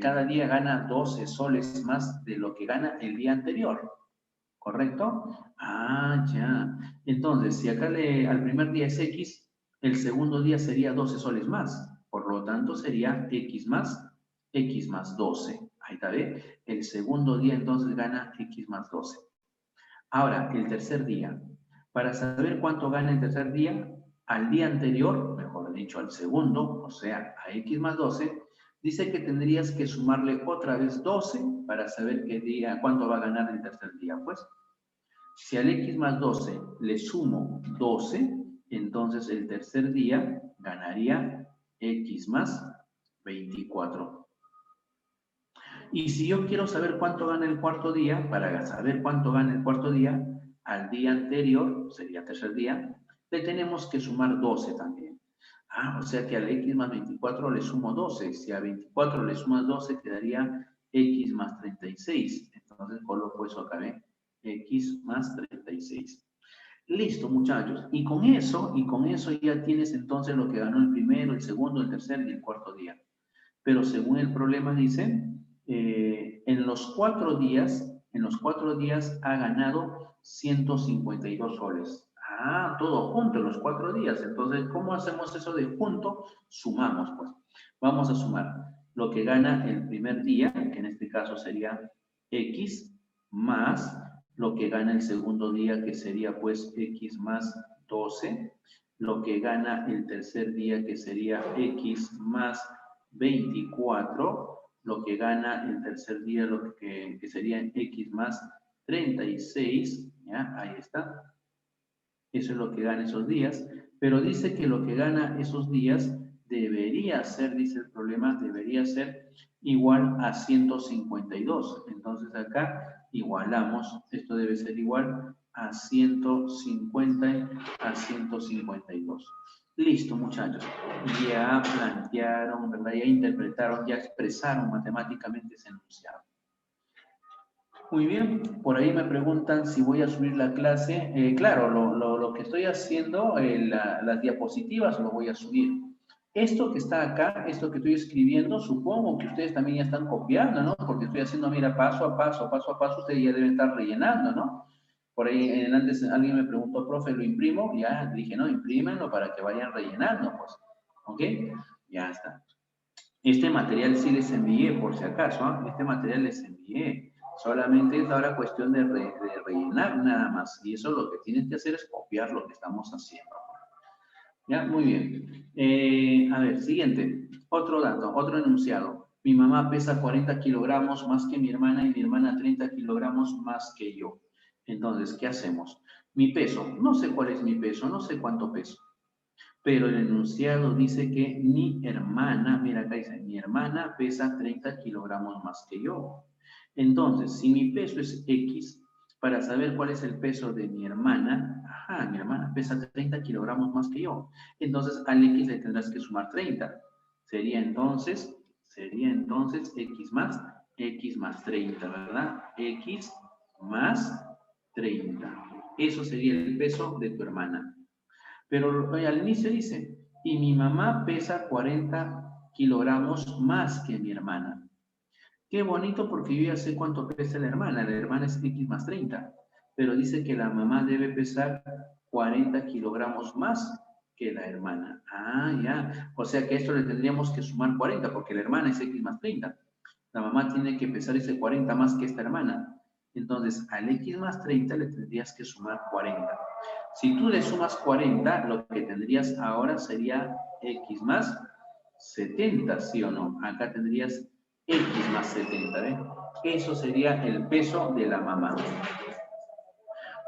cada día gana 12 soles más de lo que gana el día anterior. ¿Correcto? Ah, ya. Entonces, si acá al primer día es X, el segundo día sería 12 soles más. Por lo tanto, sería X más 12. Ahí está, ¿ve? El segundo día entonces gana X más 12. Ahora, el tercer día. Para saber cuánto gana el tercer día, al día anterior, mejor dicho, al segundo, o sea, a X más 12, dice que tendrías que sumarle otra vez 12 para saber cuánto va a ganar el tercer día. Pues, si al X más 12 le sumo 12, entonces el tercer día ganaría X más 24. Y si yo quiero saber cuánto gana el cuarto día, para saber cuánto gana el cuarto día, al día anterior, sería tercer día, le tenemos que sumar 12 también. Ah, o sea que al X más 24 le sumo 12. Si a 24 le sumas 12, quedaría X más 36. Entonces coloco eso acá, ¿ven? X más 36. Listo, muchachos. Y con eso ya tienes entonces lo que ganó el primero, el segundo, el tercer y el cuarto día. Pero según el problema dice, en los 4 días ha ganado 152 soles. Ah, todo junto en los 4 días. Entonces, ¿cómo hacemos eso de junto? Sumamos, pues. Vamos a sumar lo que gana el primer día, que en este caso sería X, más lo que gana el segundo día, que sería pues X más 12, lo que gana el tercer día, que sería X más 24, lo que gana el tercer día, lo que sería X más 36, ¿ya? Ahí está. Eso es lo que gana esos días, pero dice que lo que gana esos días debería ser, dice el problema, debería ser igual a 152. Entonces acá igualamos, esto debe ser igual a 150 a 152. Listo, muchachos. Ya plantearon, ¿verdad? Ya interpretaron, ya expresaron matemáticamente ese enunciado. Muy bien, por ahí me preguntan si voy a subir la clase. Claro, lo que estoy haciendo, las diapositivas lo voy a subir. Esto que está acá, esto que estoy escribiendo, supongo que ustedes también ya están copiando, ¿no? Porque estoy haciendo, mira, paso a paso, ustedes ya deben estar rellenando, ¿no? Por ahí antes alguien me preguntó, profe, ¿lo imprimo? Ya dije, no, imprímenlo para que vayan rellenando, pues. ¿Ok? Ya está. Este material sí les envié, por si acaso, ¿eh? Este material les envié. Solamente es ahora cuestión de rellenar nada más. Y eso lo que tienes que hacer es copiar lo que estamos haciendo. ¿Ya? Muy bien. A ver, siguiente. Otro dato, otro enunciado. Mi mamá pesa 40 kilogramos más que mi hermana y mi hermana 30 kilogramos más que yo. Entonces, ¿qué hacemos? Mi peso, no sé cuál es mi peso, no sé cuánto peso. Pero el enunciado dice que mi hermana, mira acá dice, mi hermana pesa 30 kilogramos más que yo. Entonces, si mi peso es X, para saber cuál es el peso de mi hermana, ajá, mi hermana pesa 30 kilogramos más que yo. Entonces, al X le tendrás que sumar 30. Sería entonces X más 30, ¿verdad? X más 30. Eso sería el peso de tu hermana. Pero al inicio dice, y mi mamá pesa 40 kilogramos más que mi hermana. Qué bonito porque yo ya sé cuánto pesa la hermana es X más 30, pero dice que la mamá debe pesar 40 kilogramos más que la hermana. Ah, ya, o sea que a esto le tendríamos que sumar 40 porque la hermana es X más 30. La mamá tiene que pesar ese 40 más que esta hermana. Entonces, al x más 30 le tendrías que sumar 40. Si tú le sumas 40, lo que tendrías ahora sería x más 70, ¿sí o no? Acá tendrías x más 70, ¿ves? Eso sería el peso de la mamá.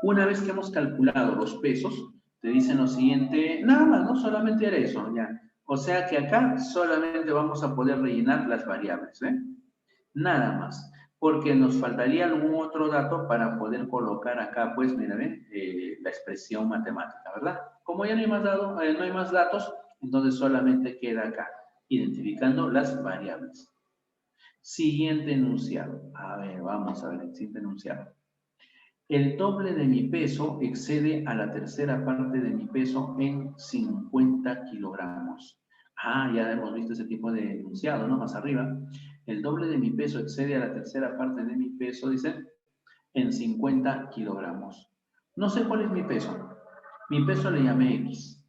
Una vez que hemos calculado los pesos, te dicen lo siguiente, nada más, no solamente era eso, ya. O sea que acá solamente vamos a poder rellenar las variables, ¿eh? Nada más, porque nos faltaría algún otro dato para poder colocar acá, pues, mira, ¿ven? La expresión matemática, ¿verdad? Como ya no hay no hay más datos, entonces solamente queda acá, identificando las variables. Siguiente enunciado. A ver, vamos a ver el siguiente enunciado. El doble de mi peso excede a la tercera parte de mi peso en 50 kilogramos. Ah, ya hemos visto ese tipo de enunciado, ¿no? Más arriba. El doble de mi peso excede a la tercera parte de mi peso, dice, en 50 kilogramos. No sé cuál es mi peso. Mi peso le llamé X.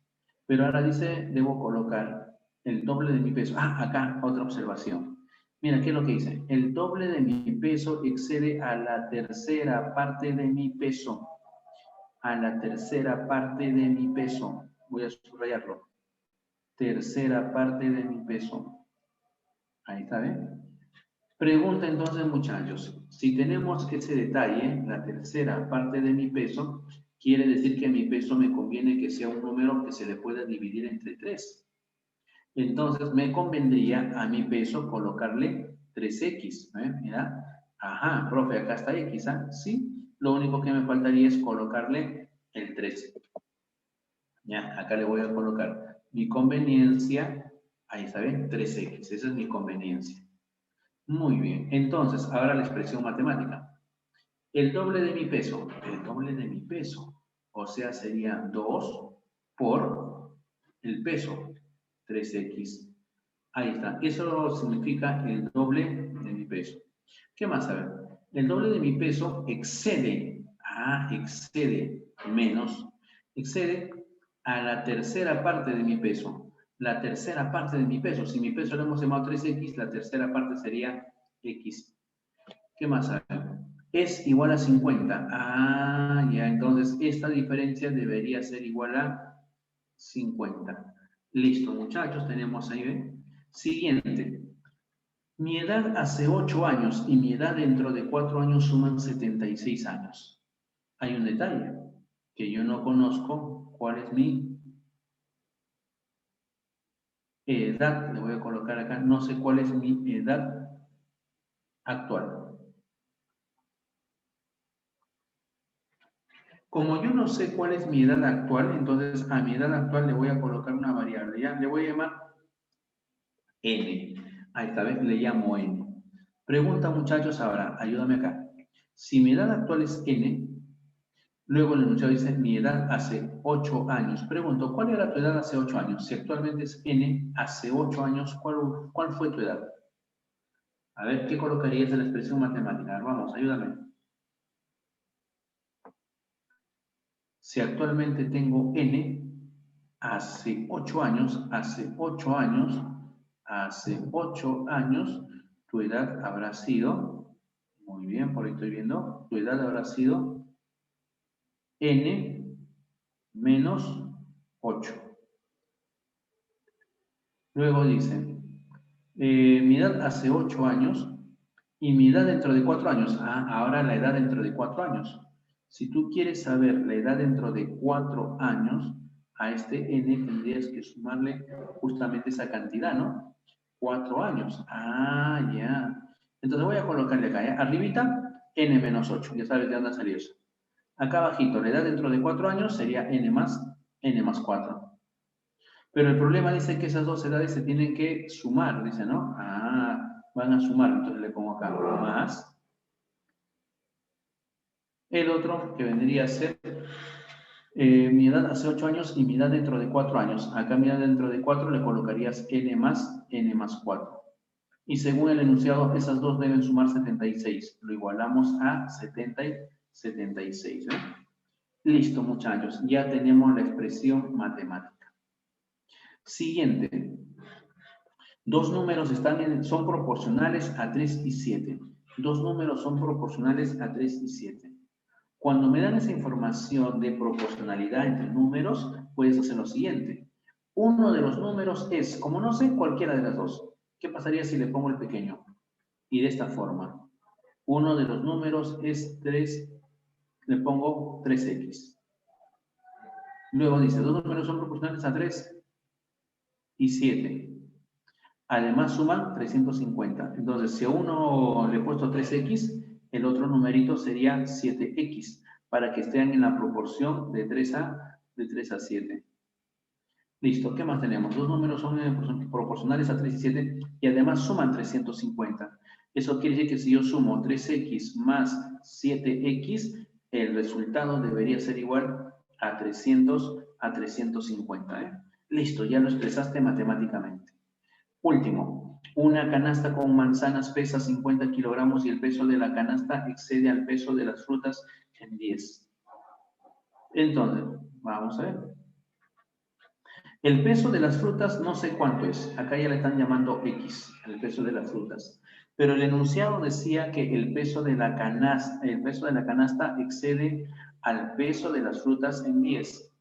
Pero ahora dice, debo colocar el doble de mi peso. Ah, acá, otra observación. Mira, ¿qué es lo que dice? El doble de mi peso excede a la tercera parte de mi peso. A la tercera parte de mi peso. Voy a subrayarlo. Tercera parte de mi peso. Ahí está, ¿ven? Pregunta entonces, muchachos. Si tenemos ese detalle, la tercera parte de mi peso, quiere decir que a mi peso me conviene que sea un número que se le pueda dividir entre 3. Entonces, me convendría a mi peso colocarle 3x. Mira, ajá, profe, acá está x, ¿ah? Sí, lo único que me faltaría es colocarle el 3. Ya, acá le voy a colocar mi conveniencia, ahí está bien, 3x, esa es mi conveniencia. Muy bien, entonces, ahora la expresión matemática. El doble de mi peso, o sea, sería 2 por el peso, 3x. Ahí está. Eso significa el doble de mi peso. ¿Qué más? A ver. El doble de mi peso excede a la tercera parte de mi peso. La tercera parte de mi peso. Si mi peso lo hemos llamado 3x, la tercera parte sería x. ¿Qué más? A ver. Es igual a 50. Ah, ya. Entonces, esta diferencia debería ser igual a 50. Listo, muchachos. Tenemos ahí, ¿ven? Siguiente. Mi edad hace 8 años y mi edad dentro de 4 años suman 76 años. Hay un detalle que yo no conozco. ¿Cuál es mi edad? Le voy a colocar acá. No sé cuál es mi edad actual. Como yo no sé cuál es mi edad actual, entonces a mi edad actual le voy a colocar una variable. Ya le voy a llamar n. A esta vez le llamo n. Pregunta, muchachos, ahora, ayúdame acá. Si mi edad actual es n, luego el enunciado dice, mi edad hace 8 años. Pregunto, ¿cuál era tu edad hace 8 años? Si actualmente es n, hace 8 años, ¿cuál fue tu edad? A ver, ¿qué colocarías en la expresión matemática? Vamos, ayúdame. Si actualmente tengo n, hace 8 años, tu edad habrá sido, muy bien, por ahí estoy viendo, tu edad habrá sido n menos 8. Luego dice, mi edad hace 8 años y mi edad dentro de 4 años. Ah, ahora la edad dentro de 4 años. Si tú quieres saber la edad dentro de 4 años, a este n tendrías que sumarle justamente esa cantidad, ¿no? 4 años. Ah, ya. Entonces voy a colocarle acá, ¿ya? Arribita, n menos 8. Ya sabes de dónde salió eso. Acá abajito, la edad dentro de 4 años sería n más 4. Pero el problema dice que esas dos edades se tienen que sumar, dice, ¿no? Ah, van a sumar, entonces le pongo acá más el otro que vendría a ser mi edad hace 8 años y mi edad dentro de 4 años. Acá mi edad dentro de 4 le colocarías n más 4. Y según el enunciado, esas dos deben sumar 76. Lo igualamos a 70 y 76. Listo, muchachos. Ya tenemos la expresión matemática. Siguiente. Dos números son proporcionales a 3 y 7. dos números son proporcionales a 3 y 7. Cuando me dan esa información de proporcionalidad entre números, puedes hacer lo siguiente. Uno de los números es, como no sé, cualquiera de las dos. ¿Qué pasaría si le pongo el pequeño? Y de esta forma. Uno de los números es 3, le pongo 3x. Luego dice, dos números son proporcionales a 3 y 7. Además suman 350. Entonces, si a uno le he puesto 3x, el otro numerito sería 7x, para que estén en la proporción de 3 a 7. Listo, ¿qué más tenemos? Dos números son proporcionales a 3 y 7 y además suman 350. Eso quiere decir que si yo sumo 3x más 7x, el resultado debería ser igual a 350. ¿Eh? Listo, ya lo expresaste matemáticamente. Último, una canasta con manzanas pesa 50 kilogramos y el peso de la canasta excede al peso de las frutas en 10. Entonces, vamos a ver. El peso de las frutas no sé cuánto es. Acá ya le están llamando X, el peso de las frutas. Pero el enunciado decía que el peso de la canasta excede al peso de las frutas en 10.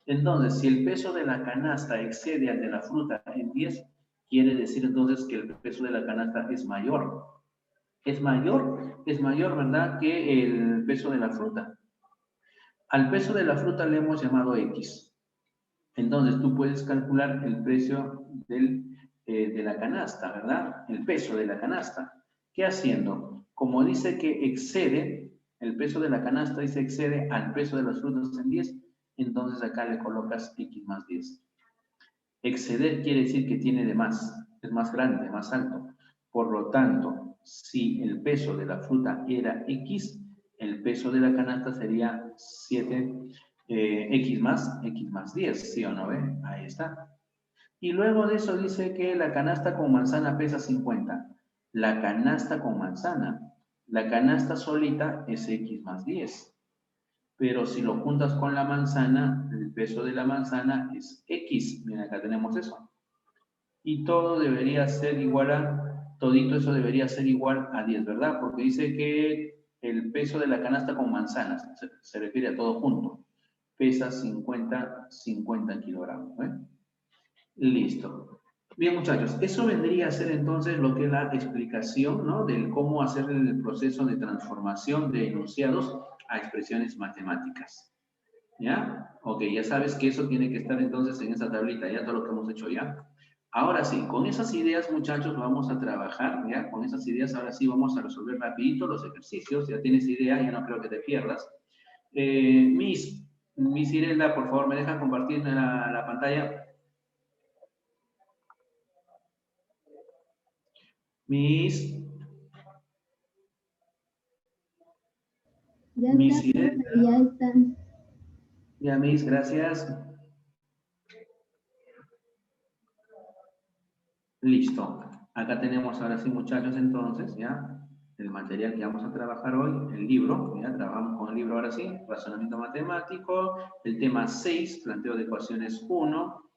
Entonces, si el peso de la canasta excede al de la fruta en 10, quiere decir entonces que el peso de la canasta es mayor. Es mayor, ¿verdad?, que el peso de la fruta. Al peso de la fruta le hemos llamado X. Entonces, tú puedes calcular el precio de la canasta, ¿verdad? El peso de la canasta. ¿Qué haciendo? Como dice que excede, el peso de la canasta dice excede al peso de las frutas en 10, entonces acá le colocas X más 10. Exceder quiere decir que tiene de más, es más grande, más alto. Por lo tanto, si el peso de la fruta era X, el peso de la canasta sería 7, X más 10, ¿sí o no? Ahí está. Y luego de eso dice que la canasta con manzana pesa 50. La canasta con manzana. La canasta solita es X más 10. Pero si lo juntas con la manzana, el peso de la manzana es X. Mira, acá tenemos eso. Y todo debería ser igual todito eso debería ser igual a 10, ¿verdad? Porque dice que el peso de la canasta con manzanas, se refiere a todo junto, pesa 50 kilogramos. ¿Eh? Listo. Bien, muchachos, eso vendría a ser entonces lo que es la explicación, ¿no?, del cómo hacer el proceso de transformación de enunciados a expresiones matemáticas. ¿Ya? Ok, ya sabes que eso tiene que estar entonces en esa tablita, ya todo lo que hemos hecho ya. Ahora sí, con esas ideas, muchachos, vamos a trabajar, ¿ya? Con esas ideas, ahora sí vamos a resolver rapidito los ejercicios. Ya tienes idea, ya no creo que te pierdas. Miss Irelda, por favor, ¿me deja compartir la pantalla? Miss Irelda. Ya están. Ya, Miss, gracias. Listo. Acá tenemos ahora sí, muchachos, entonces, ya, el material que vamos a trabajar hoy, el libro, ya, trabajamos con el libro ahora sí, razonamiento matemático, el tema 6, planteo de ecuaciones 1.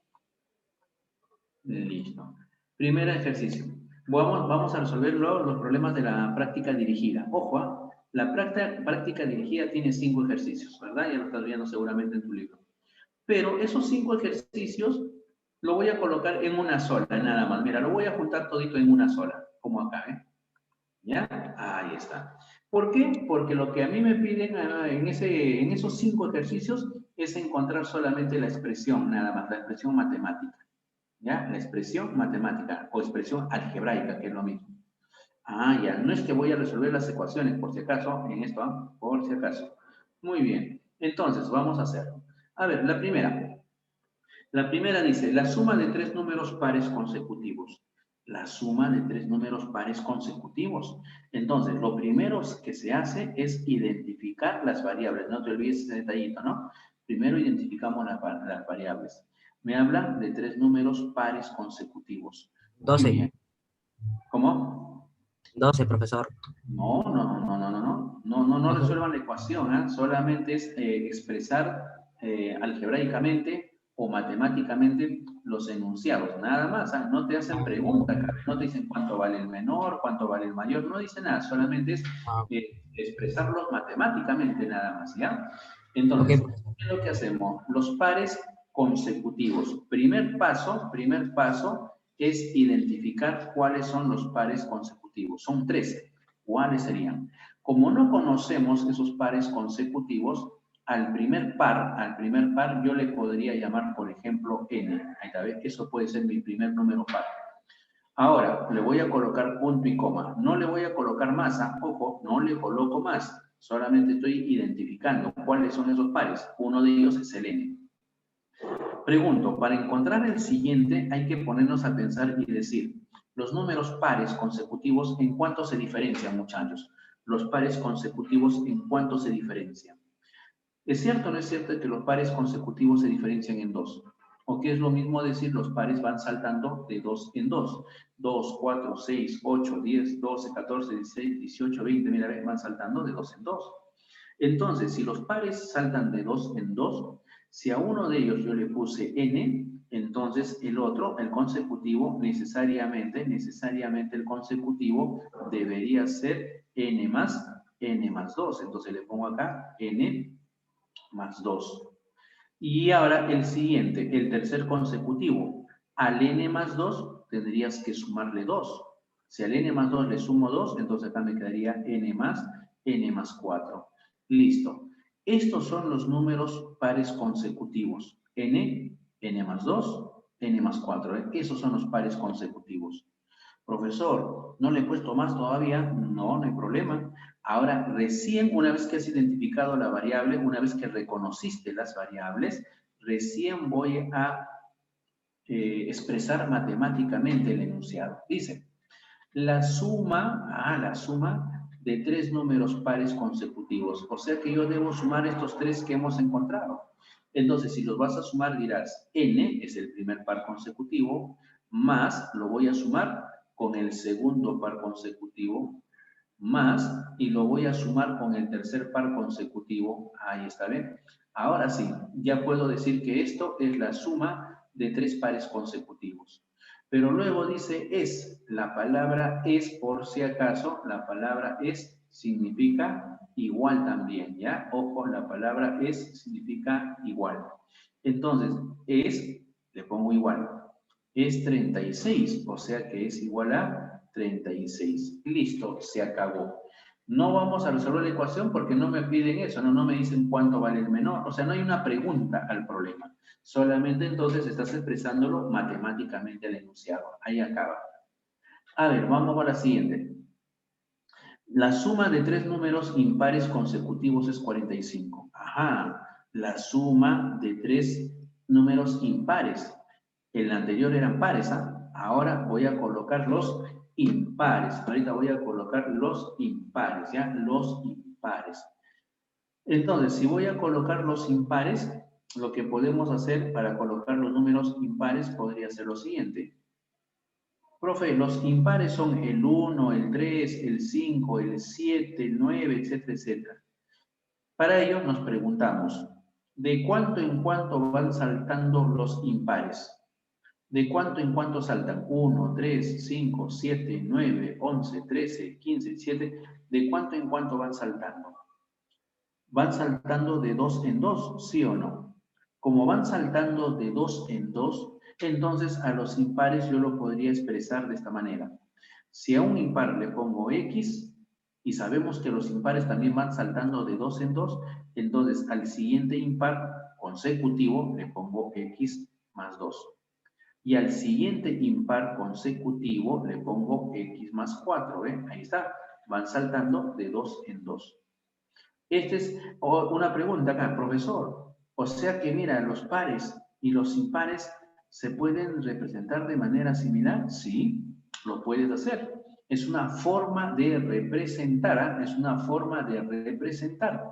Listo. Primer ejercicio. Vamos a resolver los problemas de la práctica dirigida. Ojo, la práctica dirigida tiene 5 ejercicios, ¿verdad? Ya lo estás viendo seguramente en tu libro. Pero esos 5 ejercicios lo voy a colocar en una sola, nada más. Mira, lo voy a juntar todito en una sola, como acá, ¿eh? ¿Ya? Ahí está. ¿Por qué? Porque lo que a mí me piden en esos 5 ejercicios es encontrar solamente la expresión, nada más, la expresión matemática. ¿Ya? La expresión matemática o expresión algebraica, que es lo mismo. Ah, ya, no es que voy a resolver las ecuaciones, por si acaso, en esto, ¿eh? Por si acaso. Muy bien, entonces vamos a hacerlo. A ver, la primera. La primera dice, la suma de 3 números pares consecutivos. La suma de 3 números pares consecutivos. Entonces, lo primero que se hace es identificar las variables. No te olvides ese detallito, ¿no? Primero identificamos las variables. Me habla de 3 números pares consecutivos. 12. Muy bien. ¿Cómo? 12, profesor. No resuelvan la ecuación, ¿eh? Solamente es expresar algebraicamente o matemáticamente los enunciados, nada más. No te hacen preguntas, no te dicen cuánto vale el menor, cuánto vale el mayor, no dice nada, solamente es expresarlos matemáticamente nada más, ¿ya? Entonces, ¿qué es lo que hacemos? Los pares consecutivos. Primer paso es identificar cuáles son los pares consecutivos. Son 13. ¿Cuáles serían? Como no conocemos esos pares consecutivos, al primer par yo le podría llamar, por ejemplo, n. Ahí está, ¿ves? Eso puede ser mi primer número par. Ahora, le voy a colocar punto y coma. No le voy a colocar más, ojo, no le coloco más. Solamente estoy identificando cuáles son esos pares. Uno de ellos es el n. Pregunto, para encontrar el siguiente hay que ponernos a pensar y decir, los números pares consecutivos, ¿en cuánto se diferencian, muchachos? Los pares consecutivos, ¿en cuánto se diferencian? ¿Es cierto o no es cierto que los pares consecutivos se diferencian en 2? ¿O que es lo mismo decir los pares van saltando de 2 en 2? 2, 4, 6, 8, 10, 12, 14, 16, 18, 20, mira, van saltando de 2 en 2. Entonces, si los pares saltan de 2 en 2, si a uno de ellos yo le puse n, entonces el otro, el consecutivo, necesariamente el consecutivo debería ser n más 2. Entonces le pongo acá n más 2. Y ahora el siguiente, el tercer consecutivo. Al n más 2 tendrías que sumarle 2. Si al n más 2 le sumo 2, entonces acá me quedaría n más 4. Listo. Estos son los números pares consecutivos. n más 2, n más 4. Esos son los pares consecutivos. Profesor, ¿no le he puesto más todavía? No, no hay problema. Ahora, recién una vez que has identificado la variable, una vez que reconociste las variables, recién voy a expresar matemáticamente el enunciado. Dice, la suma de 3 números pares consecutivos. O sea que yo debo sumar estos 3 que hemos encontrado. Entonces, si los vas a sumar, dirás, n es el primer par consecutivo, más lo voy a sumar con el segundo par consecutivo, más, y lo voy a sumar con el tercer par consecutivo. Ahí está, ¿ven? Ahora sí, ya puedo decir que esto es la suma de 3 pares consecutivos. Pero luego dice es, la palabra es, por si acaso, la palabra es significa igual también, ¿ya? Ojo, la palabra es significa igual. Entonces, es, le pongo igual, es 36, o sea que es igual a 36. Listo, se acabó. No vamos a resolver la ecuación porque no me piden eso, no me dicen cuánto vale el menor. O sea, no hay una pregunta al problema. Solamente entonces estás expresándolo matemáticamente al enunciado. Ahí acaba. A ver, vamos a la siguiente. La suma de 3 números impares consecutivos es 45. Ajá, la suma de 3 números impares. El anterior eran pares, ¿ah? Ahora voy a colocar los impares. Ahorita voy a colocar los impares, ¿ya? Los impares. Entonces, si voy a colocar los impares, lo que podemos hacer para colocar los números impares podría ser lo siguiente. Profe, los impares son el 1, el 3, el 5, el 7, el 9, etcétera, etcétera. Para ello nos preguntamos, ¿de cuánto en cuánto van saltando los impares? ¿De cuánto en cuánto saltan? 1, 3, 5, 7, 9, 11, 13, 15, 17. ¿De cuánto en cuánto van saltando? ¿Van saltando de 2 en 2, sí o no? Como van saltando de 2 en 2, entonces a los impares yo lo podría expresar de esta manera. Si a un impar le pongo X, y sabemos que los impares también van saltando de 2 en 2, entonces al siguiente impar consecutivo le pongo X más 2. Y al siguiente impar consecutivo le pongo X más 4, ¿ven? Ahí está, van saltando de 2 en 2. Esta es una pregunta acá, profesor. O sea que, mira, los pares y los impares se pueden representar de manera similar. Sí, lo puedes hacer. Es una forma de representar, ¿eh? Es una forma de representar.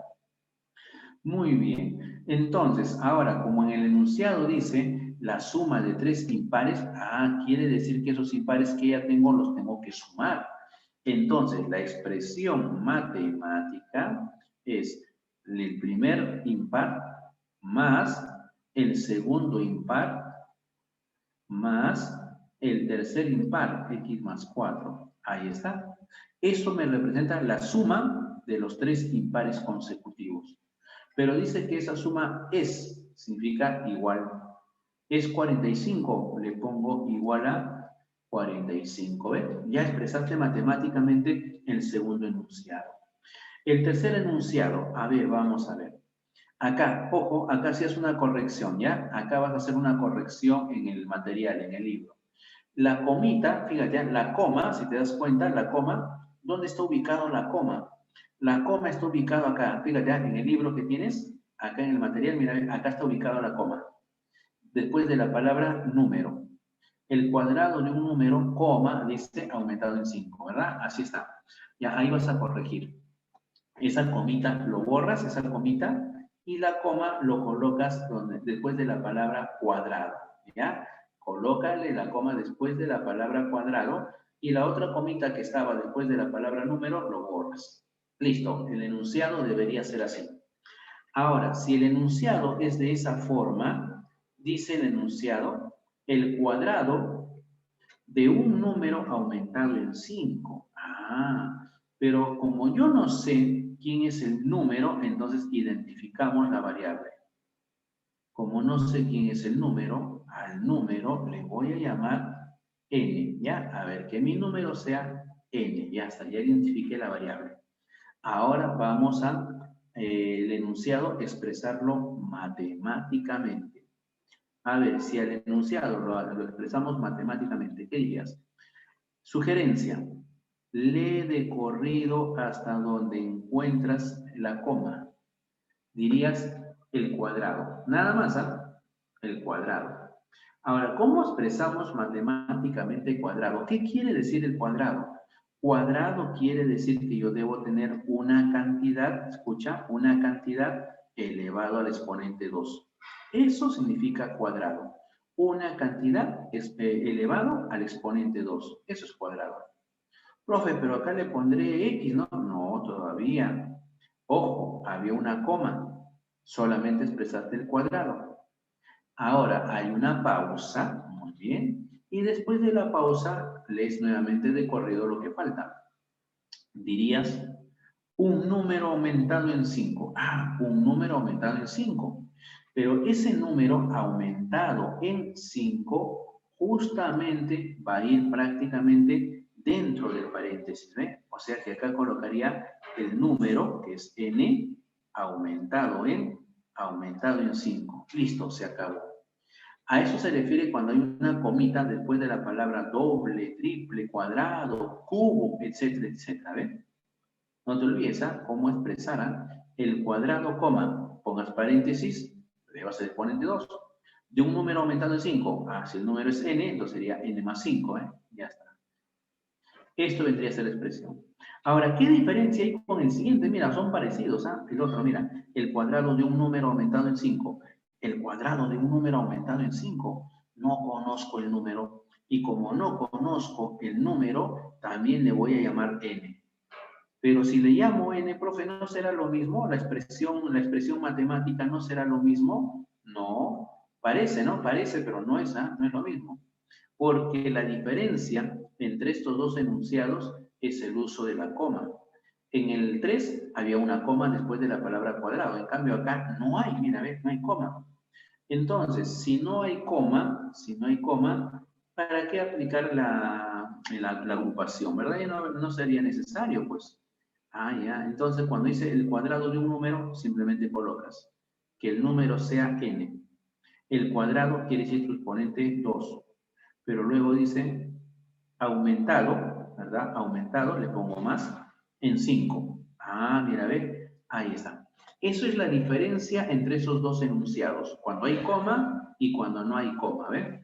Muy bien. Entonces, ahora, como en el enunciado dice la suma de 3 impares, quiere decir que esos impares que ya tengo los tengo que sumar. Entonces, la expresión matemática es el primer impar más el segundo impar más el tercer impar, x más 4. Ahí está. Eso me representa la suma de los 3 impares consecutivos. Pero dice que esa suma significa igual. Es 45, le pongo igual a 45. ¿Ves? Ya expresaste matemáticamente el segundo enunciado. El tercer enunciado, a ver, vamos a ver. Acá, ojo, acá sí es una corrección, ¿ya? Acá vas a hacer una corrección en el material, en el libro. La comita, fíjate, la coma, si te das cuenta, la coma, ¿dónde está ubicado la coma? La coma está ubicado acá, fíjate, en el libro que tienes, acá en el material, mira, acá está ubicado la coma. Después de la palabra número. El cuadrado de un número, coma, dice aumentado en 5, ¿verdad? Así está. Ya, ahí vas a corregir. Esa comita lo borras, esa comita, y la coma lo colocas después de la palabra cuadrado, ¿ya? Colócale la coma después de la palabra cuadrado y la otra comita que estaba después de la palabra número lo borras. Listo, el enunciado debería ser así. Ahora, si el enunciado es de esa forma, dice el enunciado, el cuadrado de un número aumentado en 5. Pero como yo no sé quién es el número, entonces identificamos la variable. Como no sé quién es el número, al número le voy a llamar n, ¿ya? A ver, que mi número sea n, ya está, ya identifiqué la variable. Ahora vamos a el enunciado expresarlo matemáticamente. A ver, si al enunciado lo expresamos matemáticamente, ¿qué dirías? Sugerencia, lee de corrido hasta donde encuentras la coma. Dirías el cuadrado. Nada más, ¿ah? El cuadrado. Ahora, ¿cómo expresamos matemáticamente cuadrado? ¿Qué quiere decir el cuadrado? Cuadrado quiere decir que yo debo tener una cantidad, escucha, una cantidad elevado al exponente 2. Eso significa cuadrado. Una cantidad elevado al exponente 2. Eso es cuadrado. Profe, pero acá le pondré X, ¿no? No, todavía. Ojo, había una coma. Solamente expresaste el cuadrado. Ahora hay una pausa, muy bien. Y después de la pausa, lees nuevamente de corrido lo que falta. Dirías, un número aumentado en 5. Un número aumentado en 5. Pero ese número aumentado en 5 justamente va a ir prácticamente dentro del paréntesis, ¿ve? O sea que acá colocaría el número, que es n, aumentado en 5. Listo, se acabó. A eso se refiere cuando hay una comita después de la palabra doble, triple, cuadrado, cubo, etcétera, etcétera, ¿ve? No te olvides, cómo expresar el cuadrado, coma, pongas paréntesis, le vas a exponente 2. De un número aumentado en 5, si el número es n, entonces sería n más 5, ya está. Esto vendría a ser la expresión. Ahora, ¿qué diferencia hay con el siguiente? Mira, son parecidos, el otro, mira, el cuadrado de un número aumentado en 5. El cuadrado de un número aumentado en 5. No conozco el número. Y como no conozco el número, también le voy a llamar n. Pero si le llamo n, profe, ¿no será lo mismo? La expresión matemática no será lo mismo. No, parece, ¿no? Parece, pero no es lo mismo. Porque la diferencia entre estos dos enunciados es el uso de la coma. En el 3 había una coma después de la palabra cuadrado. En cambio acá no hay, mira, ¿ves? No hay coma. Entonces, si no hay coma, ¿para qué aplicar la agrupación? ¿Verdad? Ya no sería necesario, pues. Ya. Entonces, cuando dice el cuadrado de un número, simplemente colocas que el número sea n. El cuadrado quiere decir tu exponente 2. Pero luego dice aumentado, ¿verdad? Aumentado, le pongo más, en 5. Mira, ve, ahí está. Eso es la diferencia entre esos dos enunciados, cuando hay coma y cuando no hay coma, ¿ves?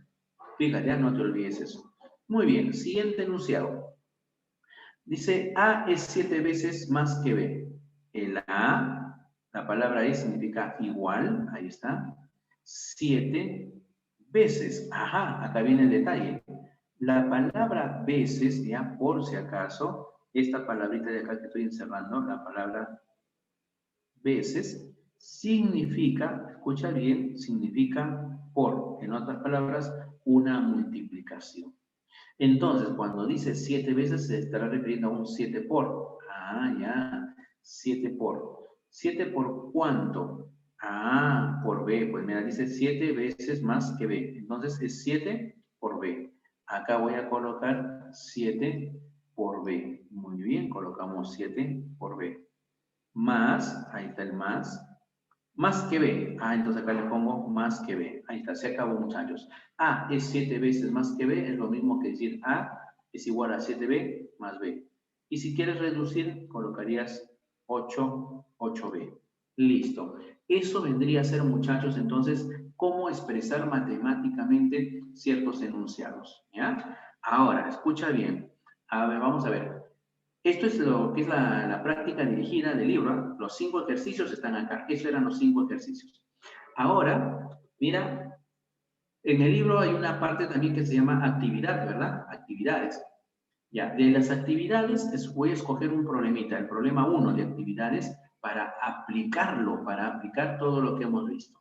Fíjate, ya no te olvides eso. Muy bien, siguiente enunciado. Dice, A es 7 veces más que B. El A, la palabra E significa igual, ahí está. 7 veces. Acá viene el detalle. La palabra veces, ya por si acaso, esta palabrita de acá que estoy encerrando, la palabra veces, significa, escucha bien, significa por, en otras palabras, una multiplicación. Entonces, cuando dice 7 veces, se estará refiriendo a un 7 por. Ah, ya, 7 por. ¿7 por cuánto? Ah, por B. Pues mira, dice 7 veces más que B. Entonces, es 7 por B. Acá voy a colocar 7 por B. Muy bien, colocamos 7 por B. Más, ahí está el más que B. Ah, entonces acá le pongo más que B. Ahí está, se acabó, muchachos. A es 7 veces más que B, es lo mismo que decir A es igual a 7B más B. Y si quieres reducir, colocarías 8B. Listo. Eso vendría a ser, muchachos, entonces, cómo expresar matemáticamente ciertos enunciados. ¿Ya? Ahora, escucha bien. A ver, vamos a ver. Esto es lo que es la práctica dirigida del libro. ¿Eh? Los 5 ejercicios están acá. Esos eran los 5 ejercicios. Ahora, mira, en el libro hay una parte también que se llama actividad, ¿verdad? Actividades. Ya, de las actividades voy a escoger un problemita, el problema 1 de actividades, para aplicarlo, para aplicar todo lo que hemos visto.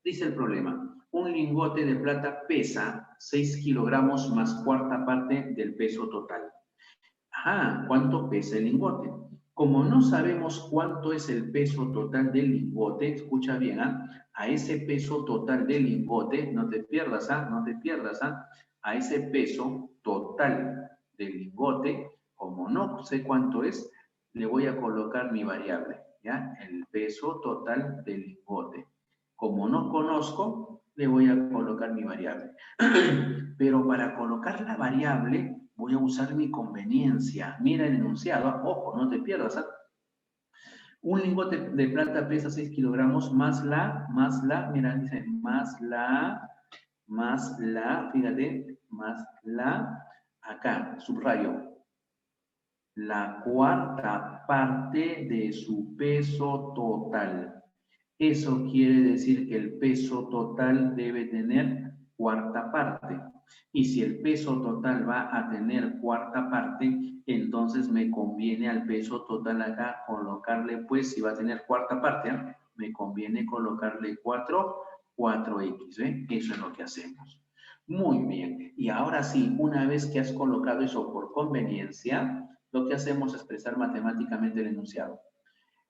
Dice el problema, un lingote de plata pesa 6 kilogramos más cuarta parte del peso total. Ah, ¿cuánto pesa el lingote? Como no sabemos cuánto es el peso total del lingote, escucha bien, a ese peso total del lingote, no te pierdas, no te pierdas, a ese peso total del lingote, como no sé cuánto es, le voy a colocar mi variable, ¿ya? El peso total del lingote. Como no conozco, le voy a colocar mi variable. Pero para colocar la variable, voy a usar mi conveniencia. Mira el enunciado, ojo, no te pierdas. Un lingote de plata pesa 6 kilogramos más la, mira, dice, más la, fíjate, más la, acá, subrayo, la cuarta parte de su peso total. Eso quiere decir que el peso total debe tener cuarta parte. Y si el peso total va a tener cuarta parte, entonces me conviene al peso total acá colocarle, pues si va a tener cuarta parte, me conviene colocarle 4x, ¿ven? Eso es lo que hacemos. Muy bien. Y ahora sí, una vez que has colocado eso por conveniencia, lo que hacemos es expresar matemáticamente el enunciado.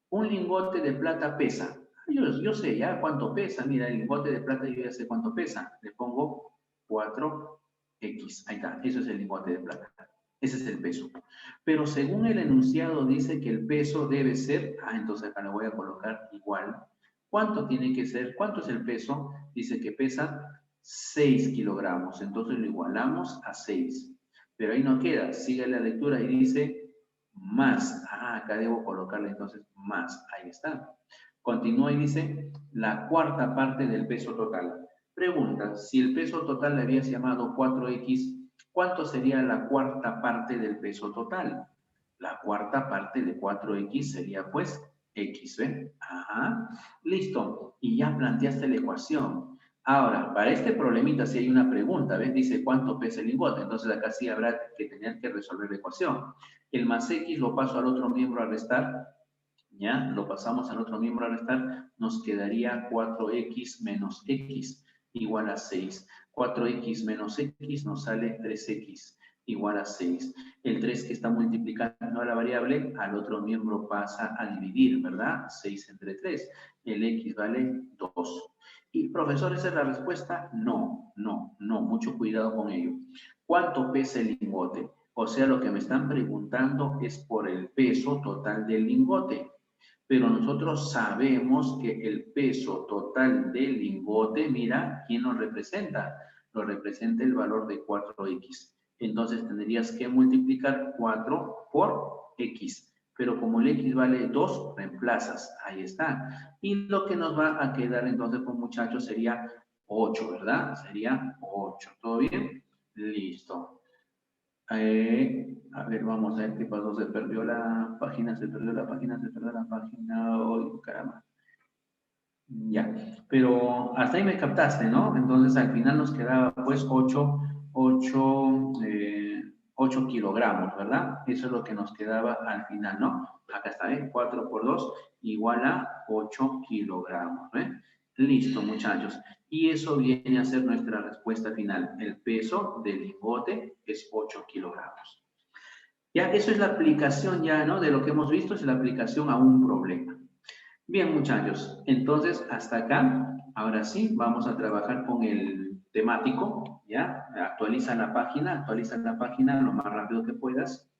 Un lingote de plata pesa. Yo sé ya cuánto pesa. Mira, el lingote de plata yo ya sé cuánto pesa. Le pongo 4x. Ahí está. Eso es el lingote de plata. Ese es el peso. Pero según el enunciado dice que el peso debe ser... entonces acá le voy a colocar igual. ¿Cuánto tiene que ser? ¿Cuánto es el peso? Dice que pesa 6 kilogramos. Entonces lo igualamos a 6. Pero ahí no queda. Sigue la lectura y dice... más, acá debo colocarle entonces más, ahí está. Continúa y dice, la cuarta parte del peso total. Pregunta, si el peso total le habías llamado 4x, ¿cuánto sería la cuarta parte del peso total? La cuarta parte de 4x sería pues x, ¿ven? Listo, y ya planteaste la ecuación. Ahora, para este problemita sí hay una pregunta, ¿ves? Dice, ¿cuánto pesa el lingote? Entonces acá sí habrá que tener que resolver la ecuación. El más x lo paso al otro miembro a restar, ¿ya? Lo pasamos al otro miembro a restar, nos quedaría 4x menos x igual a 6. 4x menos x nos sale 3x igual a 6. El 3 que está multiplicando a la variable, al otro miembro pasa a dividir, ¿verdad? 6 entre 3. El x vale 2. ¿Y profesor, esa es la respuesta? No, mucho cuidado con ello. ¿Cuánto pesa el lingote? O sea, lo que me están preguntando es por el peso total del lingote. Pero nosotros sabemos que el peso total del lingote, mira, ¿quién nos representa? Lo representa el valor de 4x. Entonces tendrías que multiplicar 4 por x. Pero como el x vale 2, reemplazas. Ahí está. Y lo que nos va a quedar entonces, pues muchachos, sería 8, ¿verdad? Sería 8. ¿Todo bien? Listo. A ver, vamos a ver qué pasó. Se perdió la página, se perdió la página. ¡Ay, caramba! Ya, pero hasta ahí me captaste, ¿no? Entonces al final nos quedaba pues 8 8 kilogramos, ¿verdad? Eso es lo que nos quedaba al final, ¿no? Acá está, 4 por 2 igual a 8 kilogramos, Listo, muchachos. Y eso viene a ser nuestra respuesta final. El peso del lingote es 8 kilogramos. Ya, eso es la aplicación ya, ¿no? De lo que hemos visto es la aplicación a un problema. Bien, muchachos. Entonces, hasta acá. Ahora sí, vamos a trabajar con el temático, ¿ya? Actualiza la página lo más rápido que puedas.